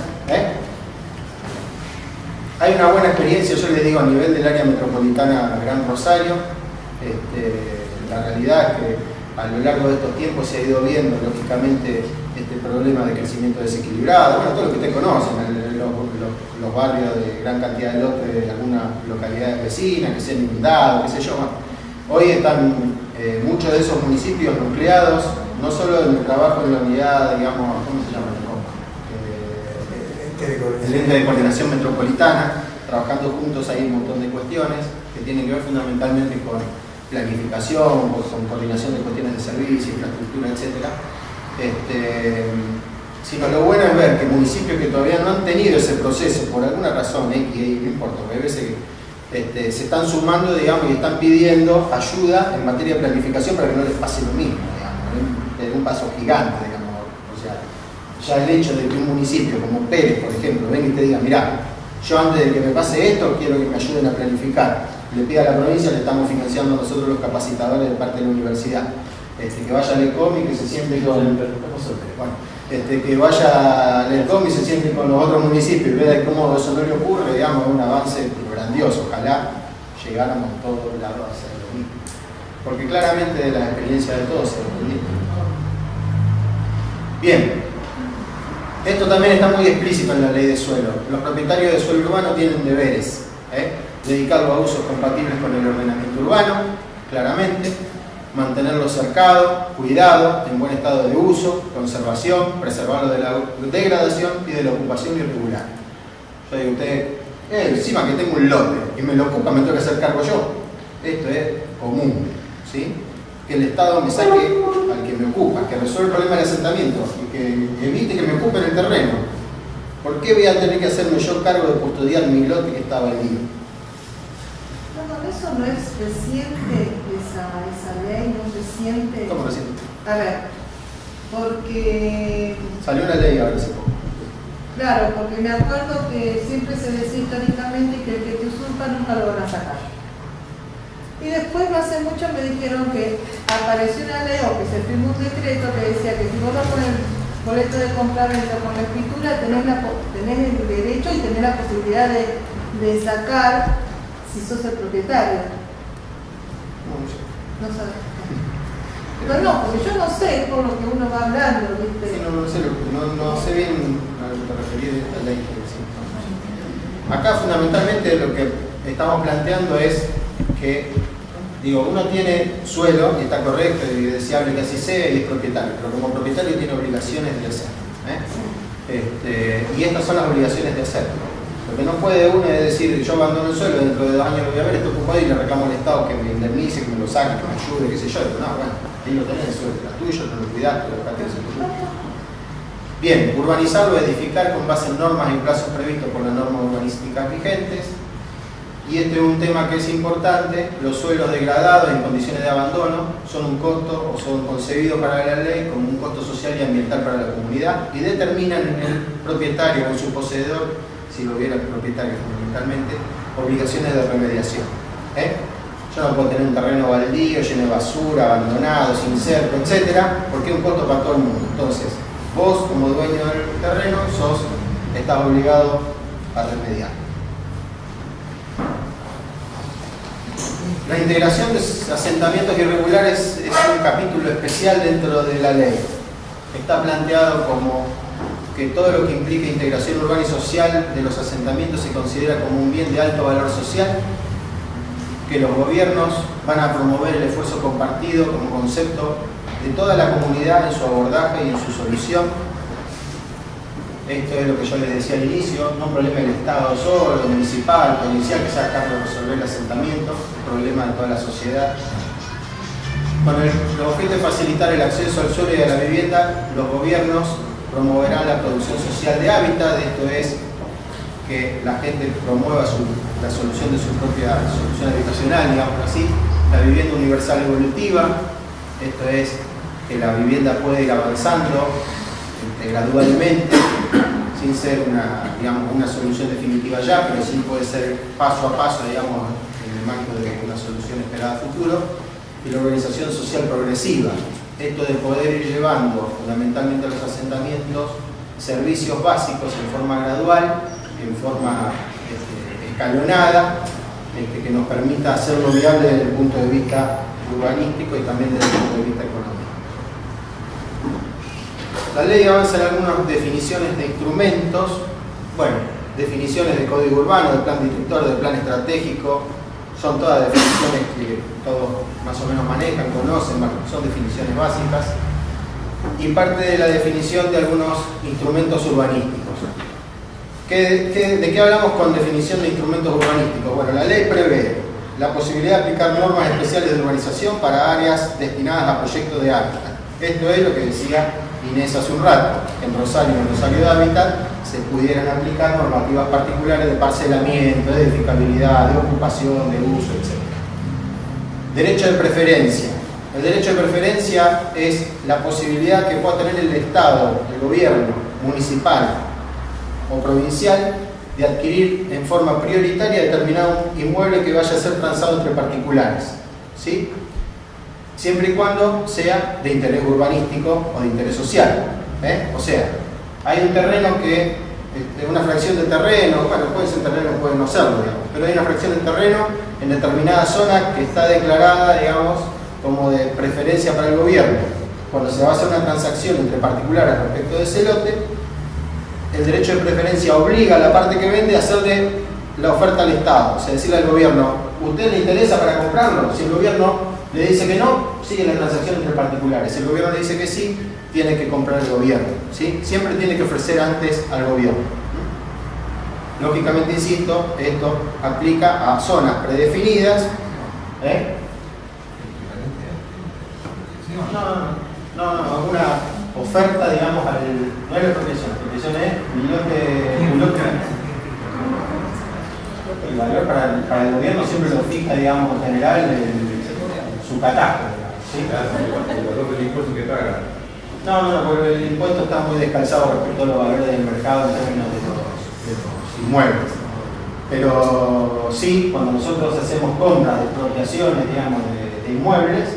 A: Hay una buena experiencia, yo les digo, a nivel del área metropolitana Gran Rosario. La realidad es que a lo largo de estos tiempos se ha ido viendo, lógicamente, este problema de crecimiento desequilibrado, bueno, todo lo que ustedes conocen, los barrios de gran cantidad de lotes de algunas localidades vecinas que se han inundado, qué sé yo. Hoy están muchos de esos municipios nucleados, no solo en el trabajo en la unidad, digamos, ¿cómo se llama? El ente de coordinación metropolitana, trabajando juntos hay un montón de cuestiones que tienen que ver fundamentalmente con planificación, con coordinación de cuestiones de servicio, infraestructura, etc. Sino lo bueno es ver que municipios que todavía no han tenido ese proceso, por alguna razón, y no importa, porque a veces se están sumando, digamos, y están pidiendo ayuda en materia de planificación para que no les pase lo mismo, digamos, de un paso gigante, digamos. O sea, ya el hecho de que un municipio como Pérez, por ejemplo, venga y te diga, mirá, yo antes de que me pase esto, quiero que me ayuden a planificar. Le pide a la provincia, le estamos financiando nosotros los capacitadores de parte de la universidad. Que vaya al ECOM y que se siente con... que vaya al ECOM y se siente con los otros municipios y vea cómo eso no le ocurre, digamos, un avance grandioso. Ojalá llegáramos todos lados a hacer lo mismo. Porque claramente de la experiencia de todos se ve. Bien. Esto también está muy explícito en la ley de suelo. Los propietarios de suelo urbano tienen deberes. Dedicarlo a usos compatibles con el ordenamiento urbano, claramente. Mantenerlo cercado, cuidado, en buen estado de uso, conservación, preservarlo de la degradación y de la ocupación irregular. Yo digo, usted, encima que tengo un lote y me lo ocupa, me tengo que hacer cargo yo. Esto es común, ¿sí? Que el Estado me saque al que me ocupa, que resuelva el problema del asentamiento y que evite que me ocupen el terreno. ¿Por qué voy a tener que hacerme yo cargo de custodiar mi lote que está vendido?
B: Eso no es reciente, esa ley no es reciente.
A: ¿Cómo reciente?
B: A ver, porque...
A: Salió una ley ahora hace poco.
B: Claro, porque me acuerdo que siempre se decía históricamente que el que te usurpa nunca lo van a sacar. Y después, no hace mucho, me dijeron que apareció una ley o que se firmó un decreto que decía que si vos vas con el boleto de compraventa con la escritura, tenés el derecho y tenés la posibilidad de sacar si sos el propietario. No sabes. Pero no, porque yo no sé por lo que uno va hablando, ¿viste?
A: Sí, no sé bien a lo que te referís de esta ley. Acá fundamentalmente lo que estamos planteando es que, digo, uno tiene suelo y está correcto y deseable que así sea y es propietario, pero como propietario tiene obligaciones de hacer. Y estas son las obligaciones de hacer. Lo que no puede uno es decir, yo abandono el suelo, dentro de 2 años lo voy a ver, esto ocupado y le reclamo al Estado que me indemnice, que me lo saque, que me ayude, qué sé yo. No, bueno, ahí lo tenés, el suelo es tuyo, no lo cuidás, lo dejaste en tuyo. Bien, urbanizar o edificar con base en normas y plazos previstos por las normas urbanísticas vigentes. y este es un tema que es importante, los suelos degradados en condiciones de abandono son un costo o son concebidos para la ley como un costo social y ambiental para la comunidad y determinan en el propietario o en su poseedor, si lo hubiera el propietario fundamentalmente, obligaciones de remediación. Yo no puedo tener un terreno baldío, lleno de basura, abandonado, sin cerco, etc., porque es un costo para todo el mundo. Entonces, vos como dueño del terreno estás obligado a remediar. La integración de asentamientos irregulares es un capítulo especial dentro de la ley. Está planteado como que todo lo que implica integración urbana y social de los asentamientos se considera como un bien de alto valor social, que los gobiernos van a promover el esfuerzo compartido como concepto de toda la comunidad en su abordaje y en su solución. Esto es lo que yo les decía al inicio, no un problema del Estado solo, municipal, provincial, que se haga cargo de resolver el asentamiento, un problema de toda la sociedad. Con el objeto de facilitar el acceso al suelo y a la vivienda, los gobiernos promoverán la producción social de hábitat, esto es que la gente promueva la solución de su propia solución habitacional, digamos así, la vivienda universal evolutiva, esto es que la vivienda puede ir avanzando gradualmente, sin ser una solución definitiva ya, pero sí puede ser paso a paso, digamos, en el marco de una solución esperada a futuro, y la organización social progresiva, esto de poder ir llevando fundamentalmente a los asentamientos servicios básicos en forma gradual, en forma escalonada, que nos permita hacerlo viable desde el punto de vista urbanístico y también desde el punto de vista económico. La ley avanza en algunas definiciones de instrumentos, definiciones de código urbano, de plan director, de plan estratégico, son todas definiciones que todos más o menos manejan, conocen, son definiciones básicas, y parte de la definición de algunos instrumentos urbanísticos. ¿De qué hablamos con definición de instrumentos urbanísticos? Bueno, la ley prevé la posibilidad de aplicar normas especiales de urbanización para áreas destinadas a proyectos de hábitat. Esto es lo que decía Inés hace un rato. En Rosario de Hábitat se pudieran aplicar normativas particulares de parcelamiento, de edificabilidad, de ocupación, de uso, etc. Derecho de preferencia. El derecho de preferencia es la posibilidad que pueda tener el Estado, el gobierno municipal o provincial de adquirir en forma prioritaria determinado inmueble que vaya a ser transado entre particulares, ¿sí? Siempre y cuando sea de interés urbanístico o de interés social, O sea, hay un terreno que, una fracción de terreno, puede ser terreno, puede no serlo, digamos, pero hay una fracción de terreno en determinada zona que está declarada, digamos, como de preferencia para el gobierno. Cuando se va a hacer una transacción entre particulares respecto de ese lote, el derecho de preferencia obliga a la parte que vende a hacerle la oferta al Estado, o sea, decirle al gobierno, ¿usted le interesa para comprarlo? Si el gobierno le dice que no, sigue la transacción entre particulares. Si el gobierno le dice que sí, tiene que comprar el gobierno, ¿sí? Siempre tiene que ofrecer antes al gobierno. Lógicamente, insisto, esto aplica a zonas predefinidas. No, una oferta, digamos, no es la expropiación. La expropiación es el valor para el gobierno siempre lo fija, digamos, en general su catastro, ¿sí?
G: El valor del impuesto que paga.
A: No, porque el impuesto está muy descalzado respecto a los valores del mercado en términos de los inmuebles. Pero sí, cuando nosotros hacemos compras de expropiaciones, digamos, de inmuebles,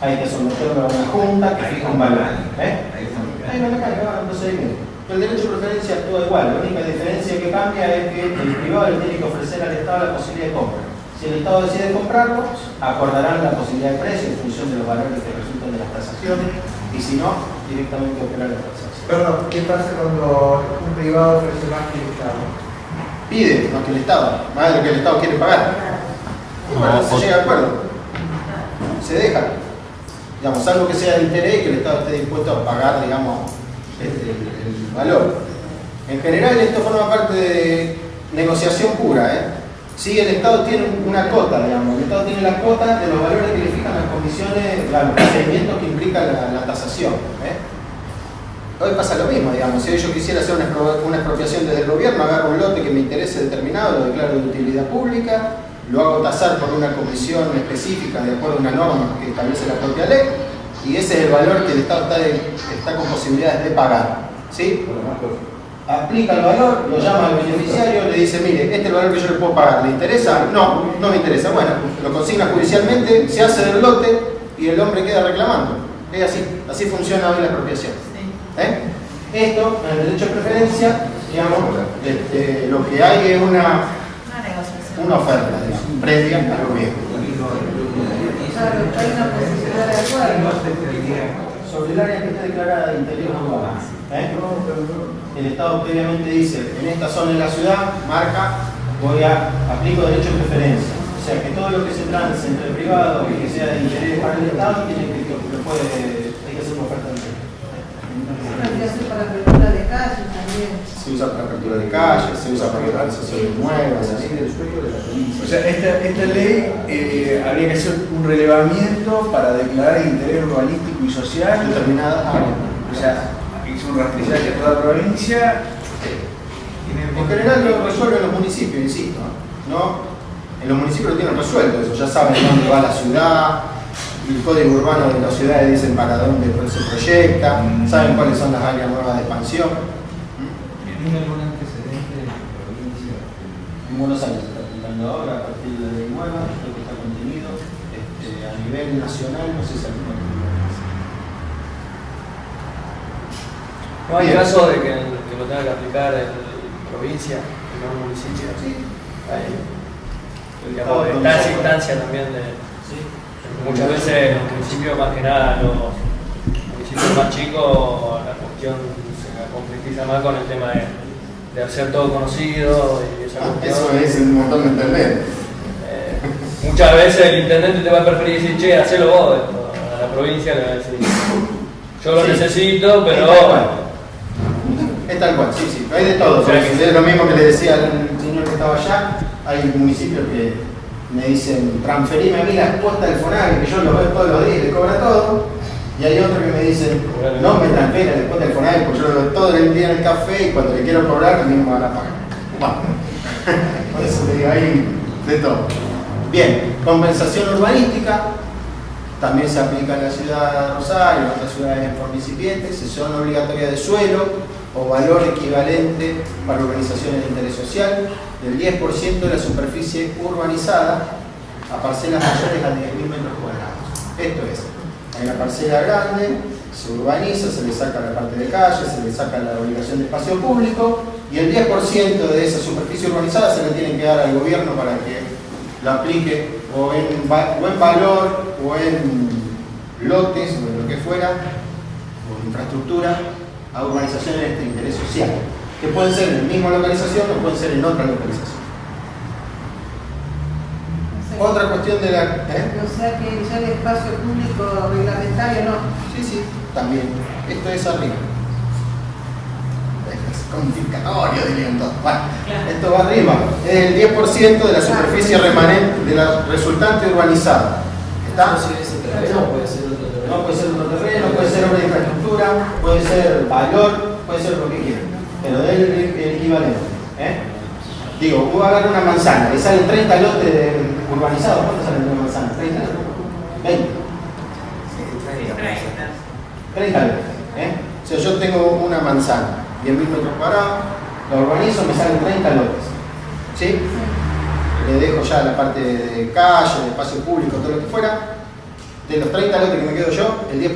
A: hay que someterlo a una junta que fija un valor. Ahí no me cae, va un procedimiento. El derecho de preferencia actúa igual, la única diferencia que cambia es que el privado le tiene que ofrecer al Estado la posibilidad de compra. Si el Estado decide comprarlo, acordarán la posibilidad de precio en función de los valores que resultan de las tasaciones, y si no, directamente operar la tasación.
H: Perdón, ¿qué pasa cuando un privado ofrece más que el Estado?
A: Pide más que el Estado, más de lo que el Estado quiere pagar. Bueno, se llega a acuerdo. Se deja. Digamos, algo que sea de interés y que el Estado esté dispuesto a pagar, digamos, el valor. En general, esto forma parte de negociación pura, Sí, el Estado tiene una cota, digamos, el Estado tiene la cota de los valores que le fijan las condiciones, los procedimientos que implica la tasación. Hoy pasa lo mismo, digamos, si yo quisiera hacer una expropiación desde el gobierno, agarro un lote que me interese determinado, lo declaro de utilidad pública, lo hago tasar por una comisión específica de acuerdo a una norma que establece la propia ley, y ese es el valor que el Estado está con posibilidades de pagar. ¿Sí? Aplica el valor, lo llama al beneficiario, le dice, mire, este es el valor que yo le puedo pagar, ¿le interesa? No, no me interesa. Bueno, lo consigna judicialmente, se hace del lote y el hombre queda reclamando. Es así, así funciona hoy la expropiación. Esto, en el derecho de preferencia, digamos, lo que hay es una oferta, digamos, previa a lo viejo.
B: Claro, hay una posibilidad de acuerdo.
A: Sobre el área que está declarada de interés urbano, el Estado previamente dice, en esta zona de la ciudad, marca, aplico derecho de preferencia. O sea que todo lo que se trance entre privados y que sea de interés para el Estado, hay que hacer una oferta de interés.
B: Se hace para apertura de calle también.
A: Se usa para apertura de calles, se usa para organizaciones nuevas, así.
G: O sea, esta ley habría que hacer un relevamiento para declarar interés urbanístico y social
A: Determinada área.
G: O sea, es un rastrillaje de toda la provincia.
A: En general lo resuelven los municipios, insisto. ¿No? En los municipios lo tienen resuelto eso, ya saben dónde va la ciudad, el código urbano de las ciudades dicen para dónde se proyecta, saben cuáles son las áreas nuevas de expansión.
I: ¿Tiene algún antecedente de la provincia?
A: En Buenos Aires se está aplicando ahora a partir de la ley nueva, lo que está contenido a nivel nacional, no sé si alguna comunidad.
D: ¿No hay
A: Bien.
D: caso de que lo tenga que aplicar en provincia, en un municipio?
A: Sí.
D: Digamos, está esa instancia también de... Muchas veces en los municipios, más que nada los municipios más chicos, la cuestión se completiza más con el tema de hacer todo conocido y esa cuestión.
A: Eso es un montón de entender.
D: Muchas veces el intendente te va a preferir decir, che, hacelo vos, esto. A la provincia le va a decir, yo lo
A: Sí.
D: necesito, pero...
A: Es tal cual, sí, hay de todo.
D: O sea, que-
A: Es lo mismo que le decía al señor que estaba allá. Hay municipios que me dicen, transferime a mí las cuotas del FONAVI, que yo lo veo todos los días y le cobra todo. Y hay otros que me dicen, no me transfiera las cuotas del FONAVI, porque yo lo veo todo el día en el café y cuando le quiero cobrar también me van a pagar. Bueno, por eso te digo, hay de todo. Bien, compensación urbanística. También se aplica en la ciudad de Rosario, en otras ciudades por incipientes, sesión obligatoria de suelo o valor equivalente para urbanizaciones de interés social del 10% de la superficie urbanizada a parcelas mayores a 10.000 metros cuadrados. Esto es, hay una parcela grande, se urbaniza, se le saca la parte de calle, se le saca la obligación de espacio público y el 10% de esa superficie urbanizada se le tienen que dar al gobierno para que lo aplique o en valor o en lotes o en lo que fuera o infraestructura a urbanizaciones de interés social que pueden ser en la misma localización o pueden ser en otra localización. Otra cuestión de la...
B: O sea que ya el espacio público reglamentario no.
A: Sí, también. Esto es arriba. Es confiscatorio, dirían todos. Bueno, esto va arriba. Es el 10% de la superficie remanente, de la resultante urbanizada. ¿Está?
I: No puede ser otro terreno.
A: No puede ser otro terreno, puede ser obra de infraestructura, puede ser valor, puede ser lo que quieran. Pero del el equivalente. Digo, voy a agarrar una manzana, le salen 30 lotes urbanizados. ¿Cuánto salen de una manzana? ¿30? 20. 30 lotes. O sea, yo tengo una manzana, 10.000 metros cuadrados, la urbanizo, me salen 30 lotes. ¿Sí? Le dejo ya la parte de calle, de espacio público, todo lo que fuera. De los 30 lotes que me quedo yo, el 10%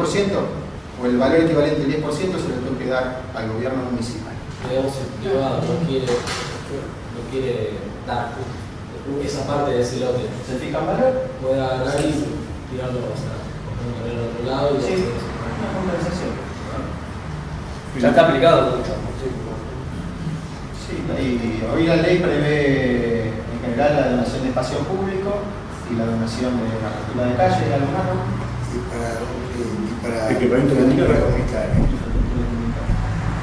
A: o el valor equivalente del 10% se lo tengo que dar al gobierno municipal.
I: Digamos, el privado no quiere dar esa parte de ese lote.
A: ¿Se fija en valor?
I: Puede agarrar y tirarlo en el otro lado y
A: Sí,
I: hacer
A: una compensación.
D: Ya está aplicado mucho.
A: Sí, y hoy la ley prevé en general la donación de espacio público y la donación de la apertura de calle y algo más, ¿no?
J: para equipamiento comunitario.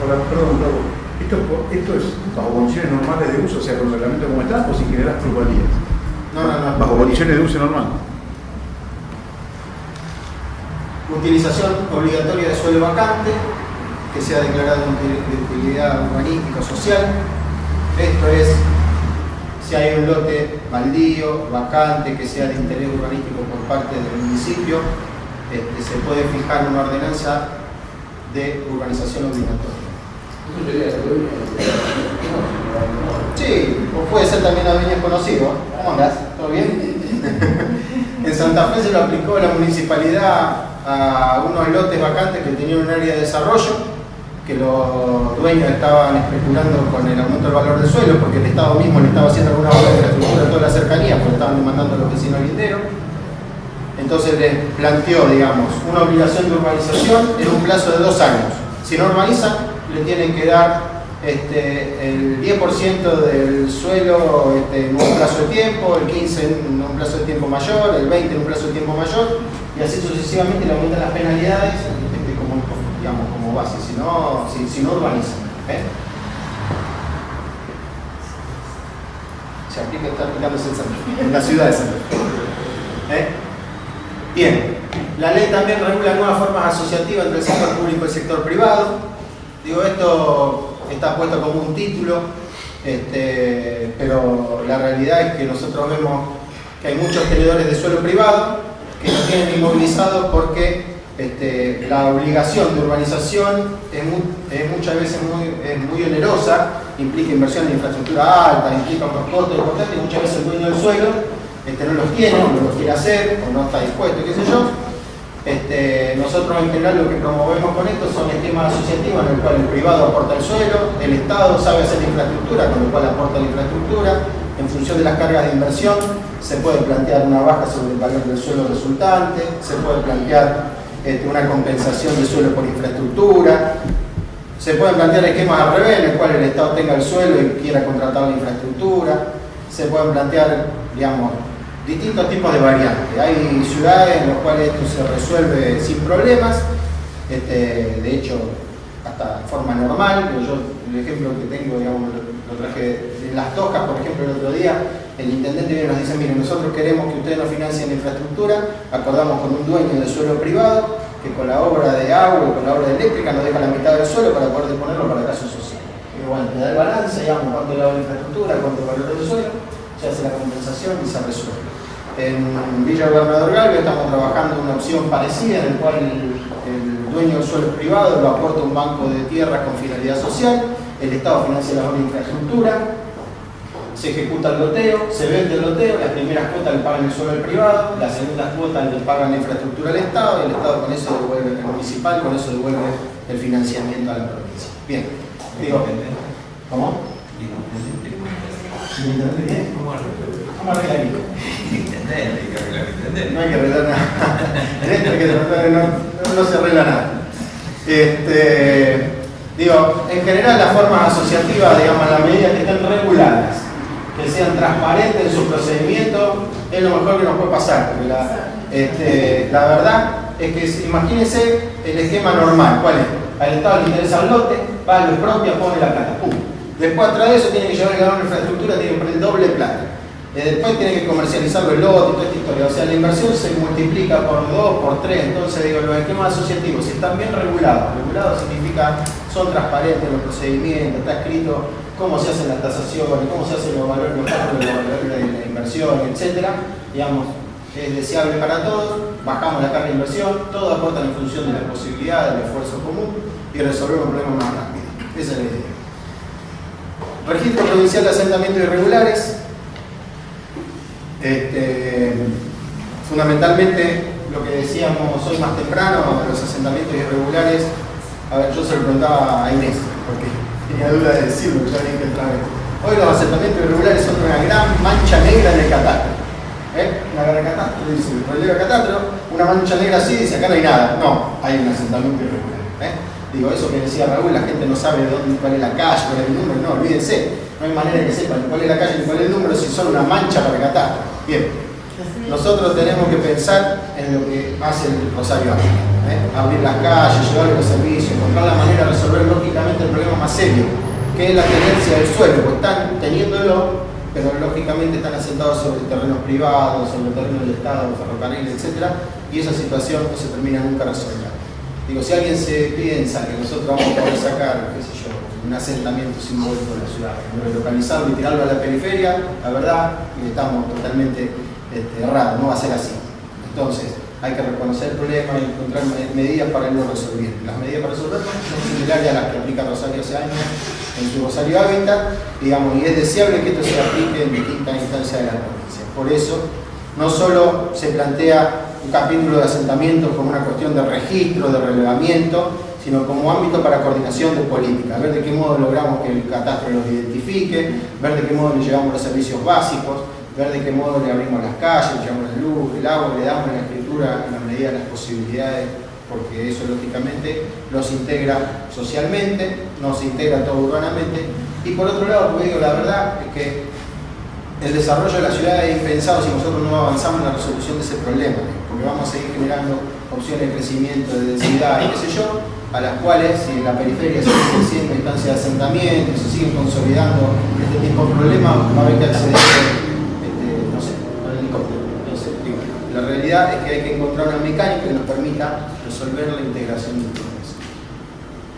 J: Ahora, perdón, ¿esto es bajo condiciones normales de uso, o sea, con el reglamento como está, o si generas plusvalías?
A: No.
J: Bajo condiciones de uso normal.
A: Utilización obligatoria de suelo vacante, que sea declarado de utilidad urbanística o social. Esto es, Si hay un lote baldío, vacante, que sea de interés urbanístico por parte del municipio, se puede fijar una ordenanza de urbanización obligatoria. Sí, o puede ser también Adueñas conocido. ¿Cómo andás? ¿Todo bien? En Santa Fe se lo aplicó la municipalidad a unos lotes vacantes que tenían un área de desarrollo, que los dueños estaban especulando con el aumento del valor del suelo, porque el Estado mismo le estaba haciendo alguna obra de infraestructura en toda la cercanía, porque estaban demandando a los vecinos linderos. Entonces les planteó, digamos, una obligación de urbanización en un plazo de 2 años. Si no urbanizan, le tienen que dar el 10% del suelo en un plazo de tiempo, el 15% en un plazo de tiempo mayor, el 20% en un plazo de tiempo mayor, y así sucesivamente le aumentan las penalidades como base, si no urbanizan. Se aplica, está aplicándose en la ciudad de Santa Fe. Bien, la ley también regula nuevas formas asociativas entre el sector público y el sector privado. Digo, esto está puesto como un título, pero la realidad es que nosotros vemos que hay muchos tenedores de suelo privado que no tienen inmovilizado porque la obligación de urbanización es muchas veces muy onerosa, implica inversión en infraestructura alta, implica unos costos importantes y muchas veces el dueño del suelo no los tiene, o no los quiere hacer, o no está dispuesto, qué sé yo. Nosotros en general lo que promovemos con esto son esquemas asociativos en el cual el privado aporta el suelo, el Estado sabe hacer la infraestructura, con lo cual aporta la infraestructura. En función de las cargas de inversión se puede plantear una baja sobre el valor del suelo resultante, se puede plantear una compensación de suelo por infraestructura, se pueden plantear esquemas al revés en el cual el Estado tenga el suelo y quiera contratar la infraestructura, se pueden plantear, digamos, distintos tipos de variantes. Hay ciudades en las cuales esto se resuelve sin problemas, de hecho hasta de forma normal. Yo el ejemplo que tengo, digamos, lo traje en Las Toscas, por ejemplo, el otro día. El intendente viene y nos dice: miren, nosotros queremos que ustedes nos financien la infraestructura, acordamos con un dueño de suelo privado que con la obra de agua y con la obra de eléctrica nos deja la mitad del suelo para poder disponerlo para caso social. Y bueno, te da el balance, digamos, cuánto es la infraestructura, cuánto es el valor del suelo, se hace la compensación y se resuelve. En Villa Gobernador Galvez estamos trabajando una opción parecida en la cual el dueño del suelo privado lo aporta un banco de tierras con finalidad social, el Estado financia la obra de infraestructura, se ejecuta el loteo, se vende el loteo, las primeras cuotas le pagan el suelo al privado, las segundas cuotas le pagan la infraestructura al Estado y el Estado con eso devuelve, el municipal con eso devuelve el financiamiento a la provincia. Bien, digo, ¿cómo? ¿Cómo arregla el No hay que arreglar nada. En esto hay que tratar de no se arregla nada. Digo, en general las formas asociativas, digamos, a la medida que estén reguladas, que sean transparentes en su procedimiento, es lo mejor que nos puede pasar. Porque la verdad es que imagínense el esquema normal. ¿Cuál es? Al Estado le interesa el lote, va a lo propio, pone la plata. ¡Pum! Después, atrás de eso, tiene que llevar el ganador de infraestructura, tiene que poner el doble plata. Después tiene que comercializarlo el lote y toda esta historia. O sea, la inversión se multiplica por 2, por 3. Entonces, digo, los esquemas asociativos, si están bien regulados, regulados significa son transparentes los procedimientos, está escrito cómo se hacen las tasaciones, cómo se hacen los valores de la inversión, etcétera. Digamos, es deseable para todos, bajamos la carga de inversión, todos aportan en función de las posibilidades, del esfuerzo común y resolvemos el problema más rápido. Esa es la idea. Registro Provincial de Asentamientos Irregulares. Fundamentalmente lo que decíamos hoy más temprano, los asentamientos irregulares. A ver, yo se lo preguntaba a Inés, porque tenía duda de decirlo, ya bien que entraba esto. Hoy los asentamientos irregulares son una gran mancha negra en el catastro. Una gran catastro, dice, el catastro, una mancha negra así, dice, acá no hay nada. No, hay un asentamiento irregular. Digo, eso que decía Raúl, la gente no sabe cuál es la calle, cuál es el número, no, olvídense. No hay manera que sepan cuál es la calle ni cuál es el número si son una mancha para el catastro. Bien, nosotros tenemos que pensar en lo que hace el Rosario Ávila, abrir las calles, llevar los servicios, encontrar la manera de resolver lógicamente el problema más serio, que es la tenencia del suelo, pues están teniéndolo, pero lógicamente están asentados sobre terrenos privados, sobre terrenos del Estado, ferrocarril, etc. Y esa situación no se termina nunca resolviendo. Digo, si alguien se piensa que nosotros vamos a poder sacar, qué sé yo, un asentamiento simbólico de la ciudad. Relocalizarlo y tirarlo a la periferia, la verdad, estamos totalmente errados, no va a ser así. Entonces, hay que reconocer el problema y encontrar medidas para irlo resolviendo. Las medidas para resolverlo son similares a las que aplica Rosario hace años en su Rosario Hábitat, digamos, y es deseable que esto se aplique en distintas instancias de la provincia. Por eso, no solo se plantea un capítulo de asentamiento como una cuestión de registro, de relevamiento, sino como ámbito para coordinación de política, ver de qué modo logramos que el catastro los identifique, ver de qué modo le llevamos los servicios básicos, ver de qué modo le abrimos las calles, le llevamos la luz, el agua, le damos la escritura en la medida de las posibilidades, porque eso lógicamente los integra socialmente, nos integra todo urbanamente. Y por otro lado, porque digo, la verdad es que el desarrollo de la ciudad es impensado si nosotros no avanzamos en la resolución de ese problema, porque vamos a seguir generando opciones de crecimiento, de densidad y qué sé yo, a las cuales si en la periferia se sigue creciendo instancias de asentamiento, se siguen consolidando este tipo de problemas, va a haber que acceder no sé, al helicóptero. Entonces, digo, la realidad es que hay que encontrar una mecánica que nos permita resolver la integración de todo eso.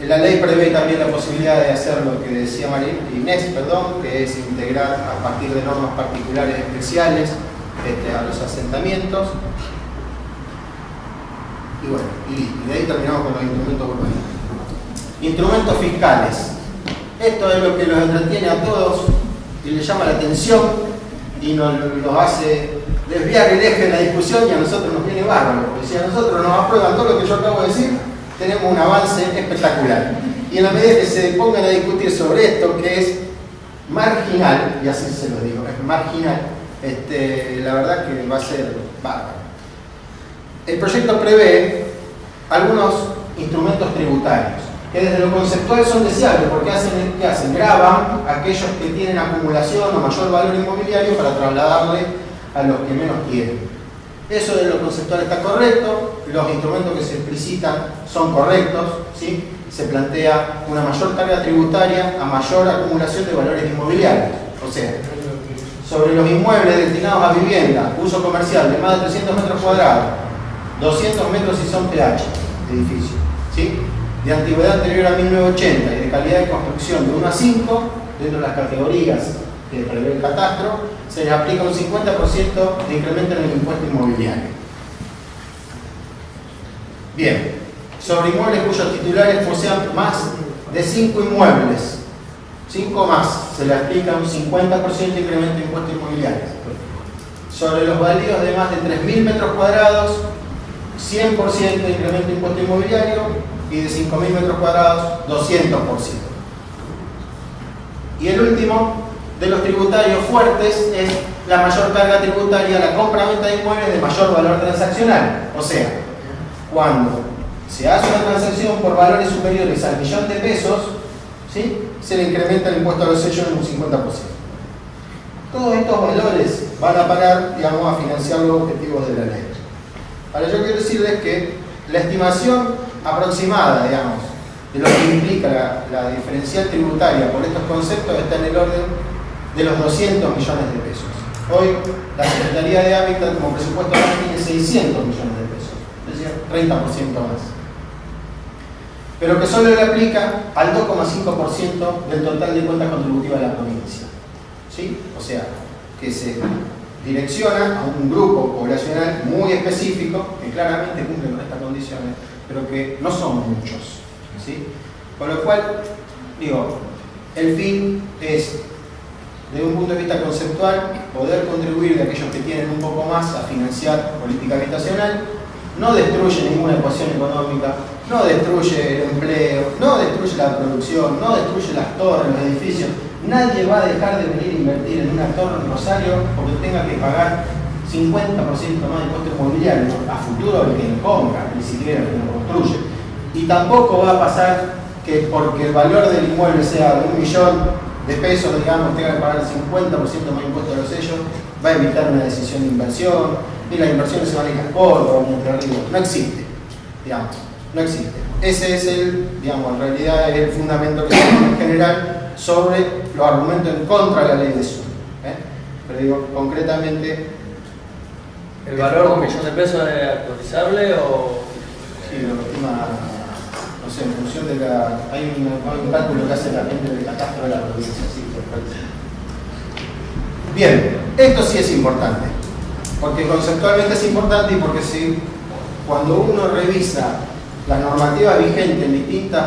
A: La ley prevé también la posibilidad de hacer lo que decía Inés, que es integrar a partir de normas particulares especiales a los asentamientos. Y bueno, y de ahí terminamos con los instrumentos urbanísticos. Instrumentos fiscales. Esto es lo que los entretiene a todos y les llama la atención y los hace desviar el eje de la discusión, y a nosotros nos viene bárbaro, porque si a nosotros nos aprueban todo lo que yo acabo de decir, tenemos un avance espectacular. Y en la medida que se pongan a discutir sobre esto, que es marginal, y así se lo digo, es marginal, la verdad que va a ser bárbaro. El proyecto prevé algunos instrumentos tributarios que desde lo conceptual son deseables porque ¿qué hacen? Graban a aquellos que tienen acumulación o mayor valor inmobiliario para trasladarle a los que menos tienen. Eso de lo conceptual está correcto, los instrumentos que se explicitan son correctos, ¿sí? Se plantea una mayor carga tributaria a mayor acumulación de valores inmobiliarios. O sea, sobre los inmuebles destinados a vivienda, uso comercial de más de 300 metros cuadrados, 200 metros si son PH de edificio, ¿sí? De antigüedad anterior a 1980 y de calidad de construcción de 1 a 5, dentro de las categorías que prevé el catastro, se les aplica un 50% de incremento en el impuesto inmobiliario. Bien, sobre inmuebles cuyos titulares posean más de 5 inmuebles, 5 más, se le aplica un 50% de incremento de impuesto inmobiliario. Sobre los baldíos de más de 3.000 metros cuadrados, 100% de incremento de impuesto inmobiliario, y de 5.000 metros cuadrados, 200%. Y el último de los tributarios fuertes es la mayor carga tributaria a la compra-venta de inmuebles de mayor valor transaccional. O sea, cuando se hace una transacción por valores superiores al millón de pesos, ¿sí? Se le incrementa el impuesto a los sellos en un 50%. Todos estos valores van a parar, digamos, a financiar los objetivos de la ley. Ahora yo quiero decirles que la estimación aproximada, digamos, de lo que implica la diferencial tributaria por estos conceptos está en el orden de los 200 millones de pesos. Hoy la Secretaría de Hábitat como presupuesto tiene 600 millones de pesos, es decir, 30% más. Pero que solo le aplica al 2,5% del total de cuentas contributivas de la provincia. ¿Sí? O sea, que se direcciona a un grupo poblacional muy específico que claramente cumple con estas condiciones, pero que no son muchos, ¿sí? Con lo cual, digo, el fin es, desde un punto de vista conceptual, poder contribuir de aquellos que tienen un poco más a financiar política habitacional, no destruye ninguna ecuación económica, no destruye el empleo, no destruye la producción, no destruye las torres, los edificios. Nadie va a dejar de venir a invertir en una torre en Rosario porque tenga que pagar 50% más de impuesto inmobiliario a futuro el que lo compra, ni siquiera el que lo construye. Y tampoco va a pasar que porque el valor del inmueble sea de 1 millón de pesos, digamos, tenga que pagar el 50% más impuesto a los sellos, va a evitar una decisión de inversión, y las inversiones se van a ir a corto, van a entrar arriba. No existe, digamos, no existe. Ese es digamos, en realidad es el fundamento que se tiene en general sobre los argumentos en contra de la ley de suelo. Pero digo, concretamente...
D: ¿El valor de 1 millón de pesos es actualizable o...?
A: Sí, lo estima, no sé, en función de la... Hay un cálculo que hace la gente del catastro de la provincia. ¿Sí? Bien, esto sí es importante, porque conceptualmente es importante y porque si, cuando uno revisa la normativa vigente en distintas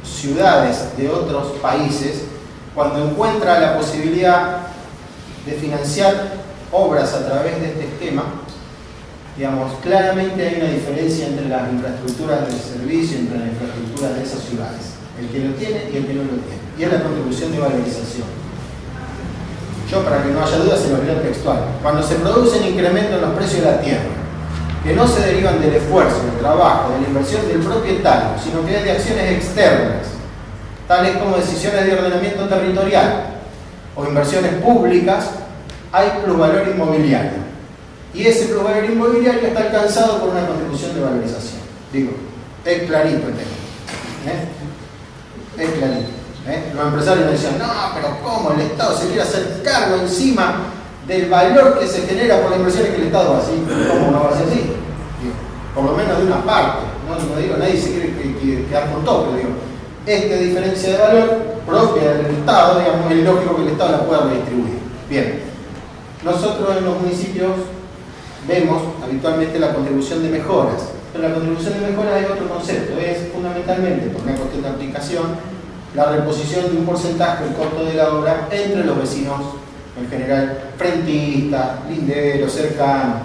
A: ciudades de otros países, cuando encuentra la posibilidad de financiar obras a través de este esquema, digamos, claramente hay una diferencia entre las infraestructuras del servicio, entre las infraestructuras de esas ciudades, el que lo tiene y el que no lo tiene, y es la contribución de valorización. Yo, para que no haya dudas, se los leo textual. Cuando se produce un incremento en los precios de la tierra, que no se derivan del esfuerzo, del trabajo, de la inversión del propietario, sino que es de acciones externas, tales como decisiones de ordenamiento territorial o inversiones públicas, hay plusvalor inmobiliario. Y ese plusvalor inmobiliario está alcanzado por una contribución de valorización. Digo, es clarito el tema. Es clarito. Los empresarios me decían, no, pero ¿cómo el Estado se quiere hacer cargo encima del valor que se genera por las inversiones que el Estado hace? ¿Cómo no va a ser así? Digo, por lo menos de una parte. No digo, nadie se quiere quedar con todo, pero digo, esta diferencia de valor propia del Estado, digamos, es lógico que el Estado la pueda redistribuir. Bien, nosotros en los municipios vemos habitualmente la contribución de mejoras, pero la contribución de mejoras es otro concepto, es fundamentalmente, por una cuestión de aplicación, la reposición de un porcentaje del costo de la obra entre los vecinos, en general, frentistas, linderos, cercanos.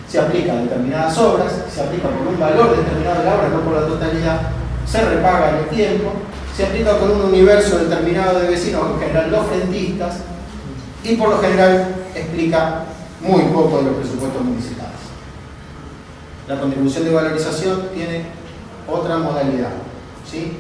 A: Se aplica a determinadas obras, se aplica por un valor determinado de la obra, no por la totalidad, se repaga en el tiempo, se aplica con un universo determinado de vecinos, en general los frentistas, y por lo general explica muy poco de los presupuestos municipales. La contribución de valorización tiene otra modalidad, ¿sí?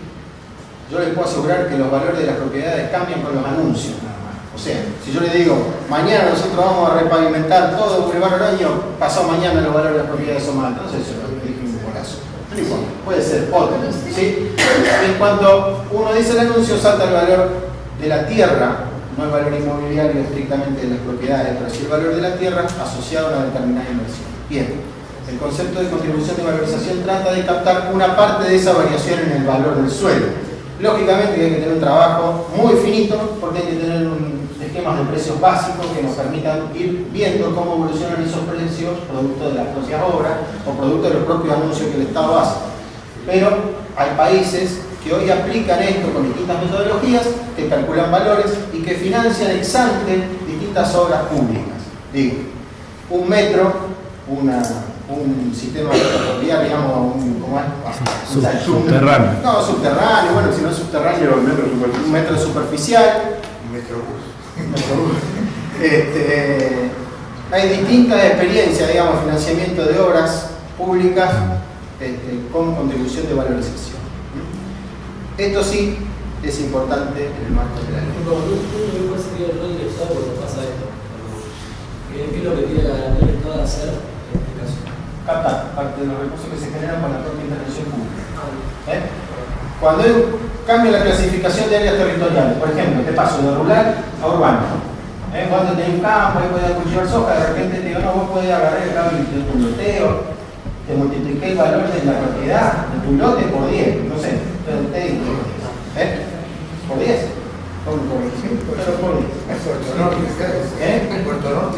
A: Yo les puedo asegurar que los valores de las propiedades cambian con los anuncios, nada más. O sea, si yo les digo, mañana nosotros vamos a repavimentar todo el Boulevard Oroño, pasado mañana los valores de las propiedades son más altos, entonces eso lo dije en un golazo. No importa, puede ser otro, ¿sí? En cuanto uno dice el anuncio, salta el valor de la tierra, no el valor inmobiliario estrictamente de las propiedades, pero sí el valor de la tierra asociado a una determinada inversión. Bien, el concepto de contribución de valorización trata de captar una parte de esa variación en el valor del suelo. Lógicamente hay que tener un trabajo muy finito porque hay que tener esquemas de precios básicos que nos permitan ir viendo cómo evolucionan esos precios producto de las propias obras o producto de los propios anuncios que el Estado hace. Pero hay países que hoy aplican esto con distintas metodologías, que calculan valores y que financian ex ante distintas obras públicas. Digo, un metro, un sistema ferroviario, digamos,
J: subterráneo.
A: No, subterráneo, bueno, si no es subterráneo, un metro superficial.
F: Un metrobús.
A: Hay distintas experiencias, digamos, financiamiento de obras públicas con contribución de valorización. Esto sí es importante en el marco de la ley.
I: ¿Cuál sería el rol del Estado cuando pasa esto? ¿Qué es lo que tiene la garantía del Estado de hacer en este caso?
A: Captar parte de los recursos que se generan con la propia intervención pública. Cuando hay un cambio en la clasificación de áreas territoriales, por ejemplo, te paso de rural a urbano. Cuando tenés un campo, ahí podés cultivar soja, de repente te digo, no, vos podés agarrar el cambio de tu loteo, te multipliqué el valor de la propiedad de tu lote por 10, no sé, te digo, por 10.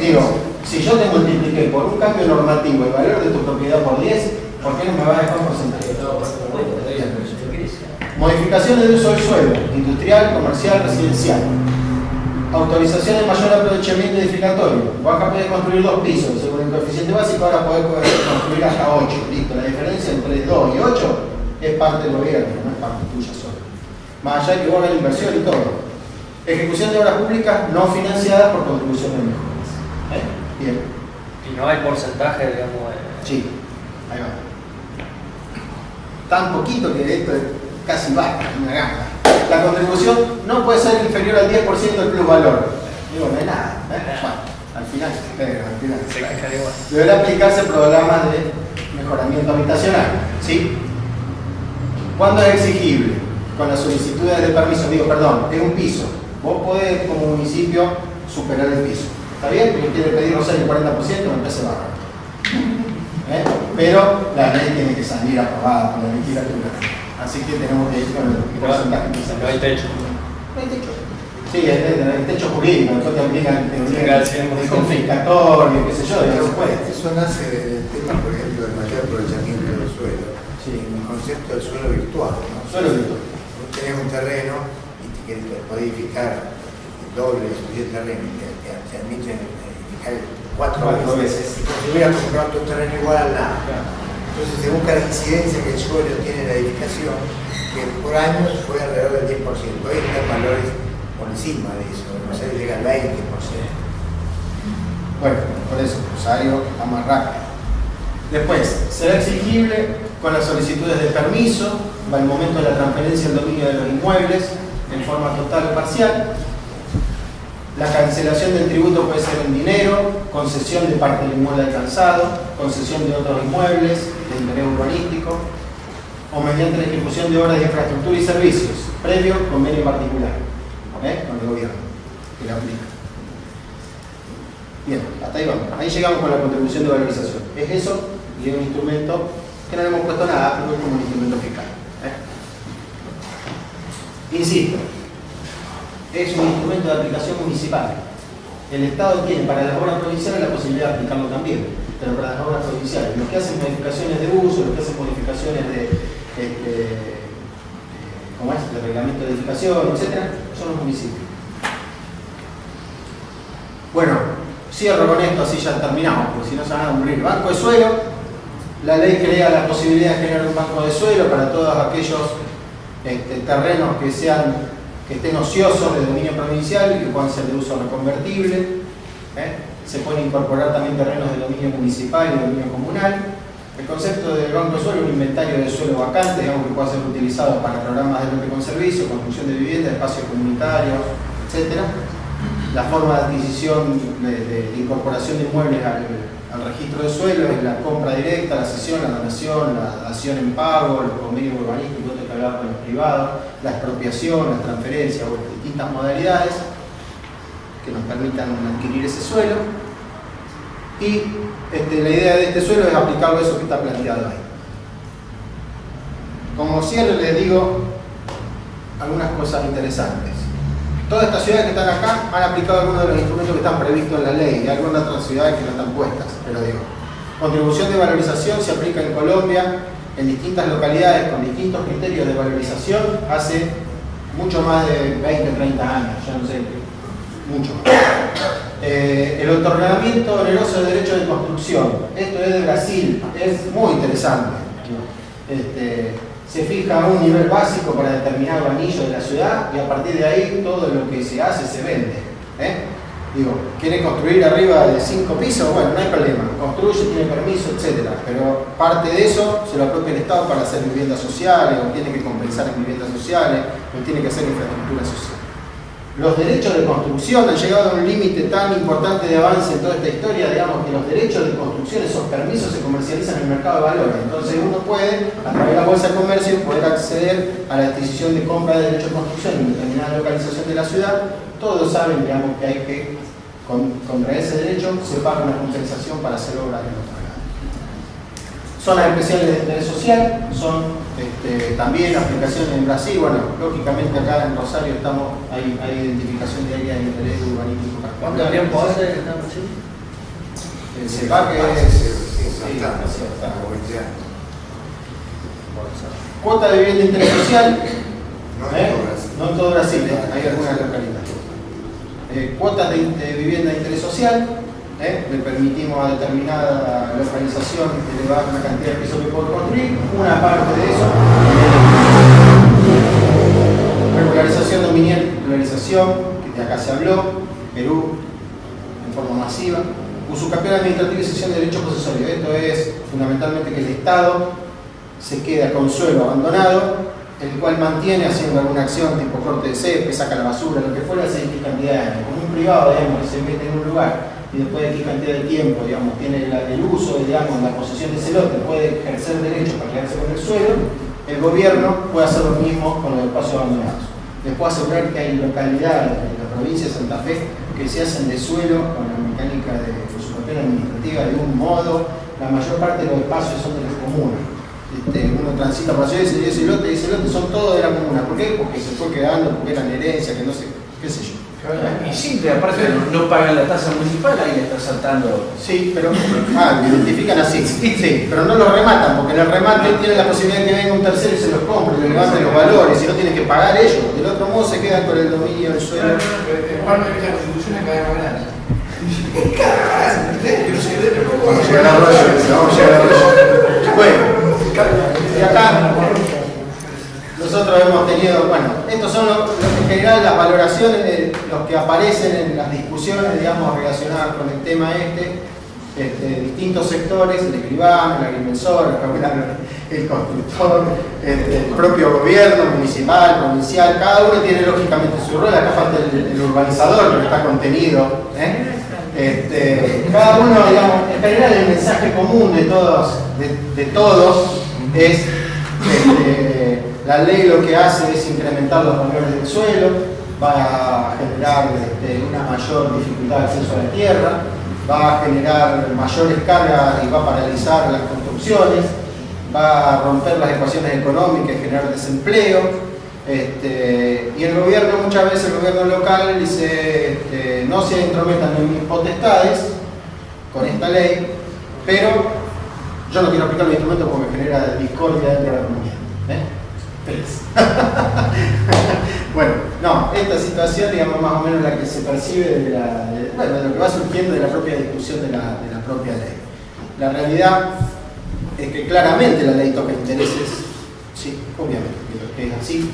A: Digo, si yo te multipliqué por un cambio normativo el valor de tu propiedad por 10, ¿por qué no me vas a dejar un porcentaje? Modificaciones de uso del suelo, industrial, comercial, residencial. Autorización de mayor aprovechamiento edificatorio. Vos acá podés construir 2 pisos, según el coeficiente básico, ahora podés construir hasta 8. Listo, la diferencia entre 2 y 8 es parte del gobierno, no es parte tuya solo. Más allá de que vos hagas la inversión y todo. Ejecución de obras públicas no financiadas por contribución de mejoras. Bien.
D: Y no hay porcentaje, digamos.
A: Sí, ahí va. Tan poquito que esto es casi basta, una gama. La contribución no puede ser inferior al 10% del plusvalor. Digo, no hay nada. Bueno, al final. Deberá aplicarse programas de mejoramiento habitacional. ¿Sí? ¿Cuándo es exigible? Con las solicitudes de permiso. Es un piso. Vos podés, como municipio, superar el piso. ¿Está bien? Porque quiere pedir Rosario el 40%, me parece bajo. pero la ley tiene que salir aprobada por la legislatura. Así que tenemos que ir con el porcentaje que sale.
D: No hay techo.
A: No hay techo. Sí, hay techo jurídico, después te obligan el confiscatorio, qué sé yo, ya no se puede.
K: Eso nace del tema, por ejemplo, del mayor aprovechamiento del suelo. Sí, el concepto del suelo virtual, ¿no?
A: Suelo virtual.
K: Vos tenés un terreno y te podés edificar el doble de terreno y te admiten edificar 4 veces. Y como si hubieras comprado tu terreno igual al lado. Entonces se busca la incidencia que el suelo tiene en la edificación, que por años fue alrededor del 10%. Hoy están valores por encima de eso, no sé, llega al 20%.
A: Bueno, por eso, Rosario está más rápido. Después, será exigible con las solicitudes de permiso, al momento de la transferencia del dominio de los inmuebles, en forma total o parcial. La cancelación del tributo puede ser en dinero, concesión de parte del inmueble alcanzado, concesión de otros inmuebles de interés urbanístico, o mediante la ejecución de obras de infraestructura y servicios, previo convenio particular con el gobierno que la aplica. Bien, hasta ahí vamos. Ahí llegamos con la contribución de valorización. Es eso y es un instrumento que no le hemos puesto nada, pero es como un instrumento fiscal. Insisto, es un instrumento de aplicación municipal. El Estado tiene para las obras provinciales la posibilidad de aplicarlo también, pero para las obras provinciales, los que hacen modificaciones de uso, los que hacen modificaciones de reglamento de edificación, etc., son los municipios. Bueno, cierro con esto, así ya terminamos, porque si no se van a aburrir. Banco de suelo, la ley crea la posibilidad de generar un banco de suelo para todos aquellos terrenos que estén ociosos de dominio provincial y que puedan ser de uso reconvertible. Se pueden incorporar también terrenos de dominio municipal y de dominio comunal. El concepto del banco de suelo es un inventario de suelo vacante, digamos, que pueda ser utilizado para programas de lote con servicio, construcción de viviendas, espacios comunitarios, etc. La forma de adquisición, de incorporación de inmuebles al registro de suelo es la compra directa, la cesión, la donación, la dación en pago, los convenios urbanísticos que hablar con los privados, la expropiación, las transferencias, bueno, distintas modalidades que nos permitan adquirir ese suelo. Y la idea de este suelo es aplicarlo a eso que está planteado ahí. Como cierre les digo algunas cosas interesantes. Todas estas ciudades que están acá han aplicado algunos de los instrumentos que están previstos en la ley y algunas otras ciudades que no están puestas, pero digo, contribución de valorización se aplica en Colombia en distintas localidades con distintos criterios de valorización hace mucho más de 20, 30 años, ya no sé, mucho más. El otorgamiento oneroso de derechos de construcción, esto es de Brasil, es muy interesante. Se fija un nivel básico para determinado anillo de la ciudad y a partir de ahí todo lo que se hace se vende. Digo, ¿quiere construir arriba de 5 pisos? Bueno, no hay problema, construye, tiene permiso, etc. Pero parte de eso se lo apropia el Estado para hacer viviendas sociales, o tiene que compensar en viviendas sociales, o tiene que hacer infraestructura social. Los derechos de construcción han llegado a un límite tan importante de avance en toda esta historia, digamos, que los derechos de construcción, esos permisos se comercializan en el mercado de valores. Entonces uno puede, a través de la bolsa de comercio, poder acceder a la adquisición de compra de derechos de construcción en determinada localización de la ciudad. Todos saben, digamos, que hay que, contra ese derecho, se paga una compensación para hacer obras en otro lado. Zonas especiales de interés social son también aplicaciones en Brasil. Bueno, lógicamente acá en Rosario hay identificación de áreas de interés urbanístico.
D: ¿Cuánto tiempo hace que está en Brasil?
A: El CEPAC cuota de vivienda de interés social, no en todo Brasil, hay algunas localidades. Cuotas de vivienda de interés social, le permitimos a determinada localización elevar una cantidad de pisos que puede construir, una parte de eso. Regularización dominial, titularización, que de acá se habló, Perú, en forma masiva. Usucapión administrativo y cesión de derechos posesorios. Esto es fundamentalmente que el Estado se queda con suelo abandonado, el cual mantiene haciendo alguna acción tipo corte de césped, saca la basura, lo que fuera, hace X cantidad de años. Como un privado, digamos, que se mete en un lugar y después de X cantidad de tiempo, digamos, tiene el uso, digamos, la posesión de ese lote, puede ejercer derechos para quedarse con el suelo, el gobierno puede hacer lo mismo con los espacios abandonados. Les puedo asegurar que hay localidades en la provincia de Santa Fe que se hacen de suelo con la mecánica de usucapión administrativa de un modo la mayor parte de los espacios son de la comuna. Uno transita por allá y dice, ese lote son todos de la comuna. ¿Por qué? Porque se fue quedando, porque eran herencia, que no sé, qué sé yo.
G: Y simple, aparte no pagan la tasa municipal, ahí le está saltando.
A: Sí, pero lo identifican así, sí, pero no lo rematan, porque en el remate tienen la posibilidad de que venga un tercero y se los compre, le levanten los valores, y no tienen que pagar ellos. Del otro modo se quedan con el dominio del suelo.
K: El parte de la Constitución es cada vez más grande.
J: Vamos a llegar a Arroyo.
A: Bueno, y acá nosotros hemos tenido, bueno, estos son en general las valoraciones de los que aparecen en las discusiones, digamos, relacionadas con el tema distintos sectores, el escribano, el agrimensor, el constructor, el propio gobierno municipal, provincial, cada uno tiene lógicamente su rol. Acá falta el urbanizador, que está contenido, cada uno, digamos, en general el mensaje común de todos es la ley lo que hace es incrementar los valores del suelo, va a generar una mayor dificultad de acceso a la tierra, va a generar mayores cargas y va a paralizar las construcciones, va a romper las ecuaciones económicas y generar desempleo. Y el gobierno, muchas veces el gobierno local dice no se intrometan en mis potestades con esta ley, pero yo no quiero aplicar los instrumentos porque me genera discordia dentro de la comunidad. Bueno, no, esta situación, digamos, más o menos la que se percibe de lo que va surgiendo de la propia discusión de la propia ley. La realidad es que claramente la ley toca intereses, sí, obviamente, que es así,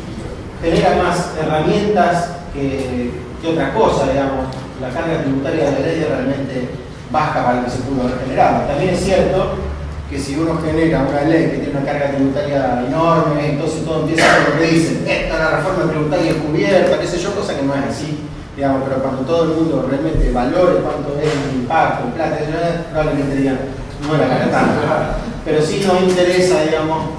A: genera más herramientas que otra cosa, digamos. La carga tributaria de la ley es realmente baja para lo que se pudo haber generado. También es cierto que si uno genera una ley que tiene una carga tributaria enorme, entonces todo empieza con lo que dicen, esta es la reforma tributaria encubierta, qué sé yo, cosa que no es así, digamos, pero cuando todo el mundo realmente valore cuánto es el impacto, el plata, probablemente digan, no era para tanto, pero sí nos interesa, digamos,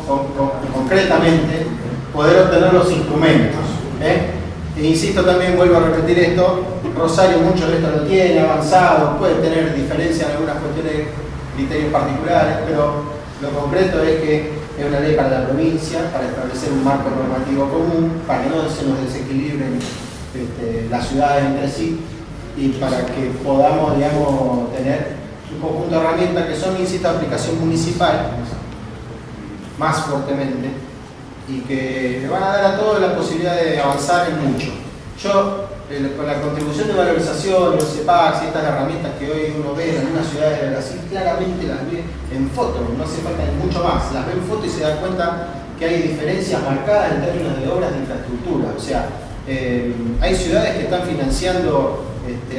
A: concretamente, poder obtener los instrumentos. E insisto, también vuelvo a repetir esto, Rosario mucho de esto lo tiene avanzado, puede tener diferencias en algunas cuestiones, criterios particulares, pero lo concreto es que es una ley para la provincia, para establecer un marco normativo común, para que no se nos desequilibren las ciudades entre sí y para que podamos, digamos, tener un conjunto de herramientas que son, insisto, de aplicación municipal más fuertemente y que le van a dar a todos la posibilidad de avanzar en mucho. Yo, con la contribución de valorización, los CEPAX y estas herramientas que hoy uno ve en algunas ciudades de Brasil, claramente las ve en foto, no hace falta ni mucho más, las ve en foto y se da cuenta que hay diferencias marcadas en términos de obras de infraestructura. O sea, hay ciudades que están financiando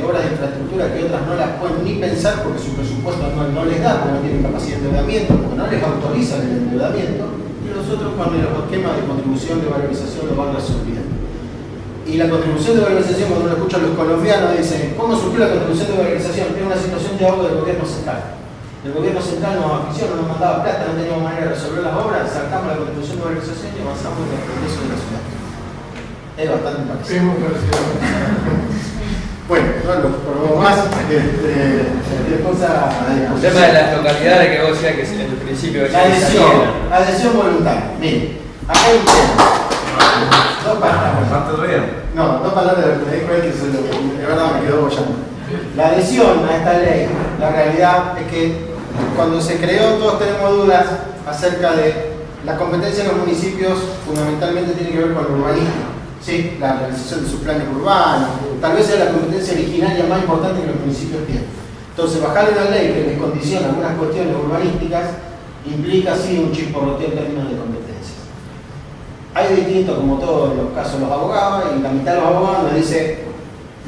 A: obras de infraestructura que otras no las pueden ni pensar porque su presupuesto no les da, porque no tienen capacidad de endeudamiento, porque no les autorizan el endeudamiento, y nosotros con el esquema de contribución de valorización lo van resolviendo. Y la contribución de valorización, cuando uno escucha a los colombianos, dicen, ¿cómo surgió la contribución de valorización? Es una situación de ahogo del gobierno central. El gobierno central nos afició, no nos mandaba plata, no teníamos manera de resolver las obras, saltamos la contribución de valorización y avanzamos en el progreso de la ciudad. Es bastante parecido. Bueno, por más
D: el tema de las localidades que vos decías que en el principio
A: la adhesión voluntaria. Miren, acá hay un tema. Dos palabras. No, dos palabras de lo que me dijo él, que de verdad me quedó bollando. La adhesión a esta ley, la realidad es que cuando se creó todos tenemos dudas acerca de la competencia de los municipios, fundamentalmente tiene que ver con el urbanismo. ¿Sí? La realización de sus planes urbanos, tal vez sea la competencia originaria más importante que los municipios tienen. Entonces, bajar una ley que les condiciona algunas cuestiones urbanísticas implica sí un chisporroteo en términos de competencias. Hay distintos, como todos los casos, los abogados, y la mitad de los abogados nos dice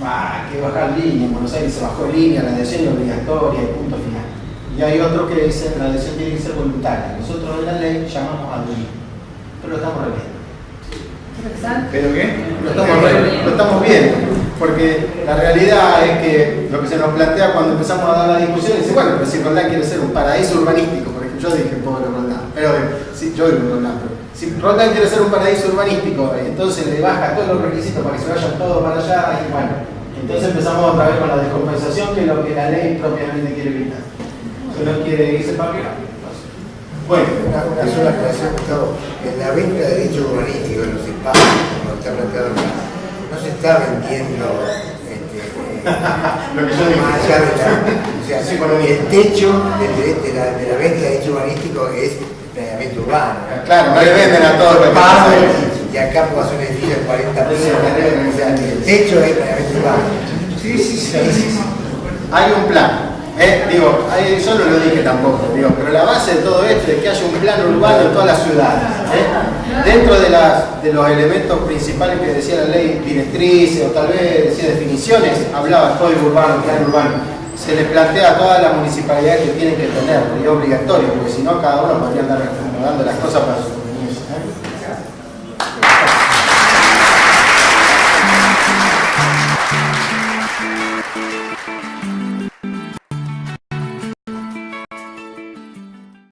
A: hay que bajar línea, en Buenos Aires se bajó línea, la adhesión es obligatoria, punto final. Y hay otros que dicen la adhesión tiene que ser voluntaria. Nosotros en la ley llamamos adherir, pero lo estamos reviendo.
G: ¿Pero qué?
A: Lo estamos viendo, porque la realidad es que lo que se nos plantea cuando empezamos a dar la discusión es, bueno, pero si Roldán quiere ser un paraíso urbanístico, por ejemplo, yo dije pobre Roldán, pero sí, yo digo Roldán, pero si Roldán quiere ser un paraíso urbanístico, entonces le baja todos los requisitos para que se vayan todos para allá, y bueno, entonces empezamos otra vez con la descompensación, que es lo que la ley propiamente quiere evitar. que no quiere irse para arriba. Bueno,
K: una sola aclaración, Gustavo. En la venta de derechos urbanísticos en los espacios, como está planteado acá, no se está vendiendo
A: lo que yo digo.
K: más allá de o sea, el techo de la venta de derechos urbanísticos es planeamiento urbano.
A: Claro, no le venden a todos los
K: y acá puedo hacer un edificio de 40 personas. O sea, el techo es planeamiento urbano. Sí.
A: Hay un plan. Yo no lo dije tampoco, pero la base de todo esto es que haya un plan urbano en todas las ciudades. Dentro de los elementos principales que decía la ley, directrices o tal vez decía definiciones, hablaba código urbano, plan urbano. Se les plantea a todas las municipalidades que tienen que tener, y es obligatorio, porque si no cada uno podría andar acomodando las cosas para su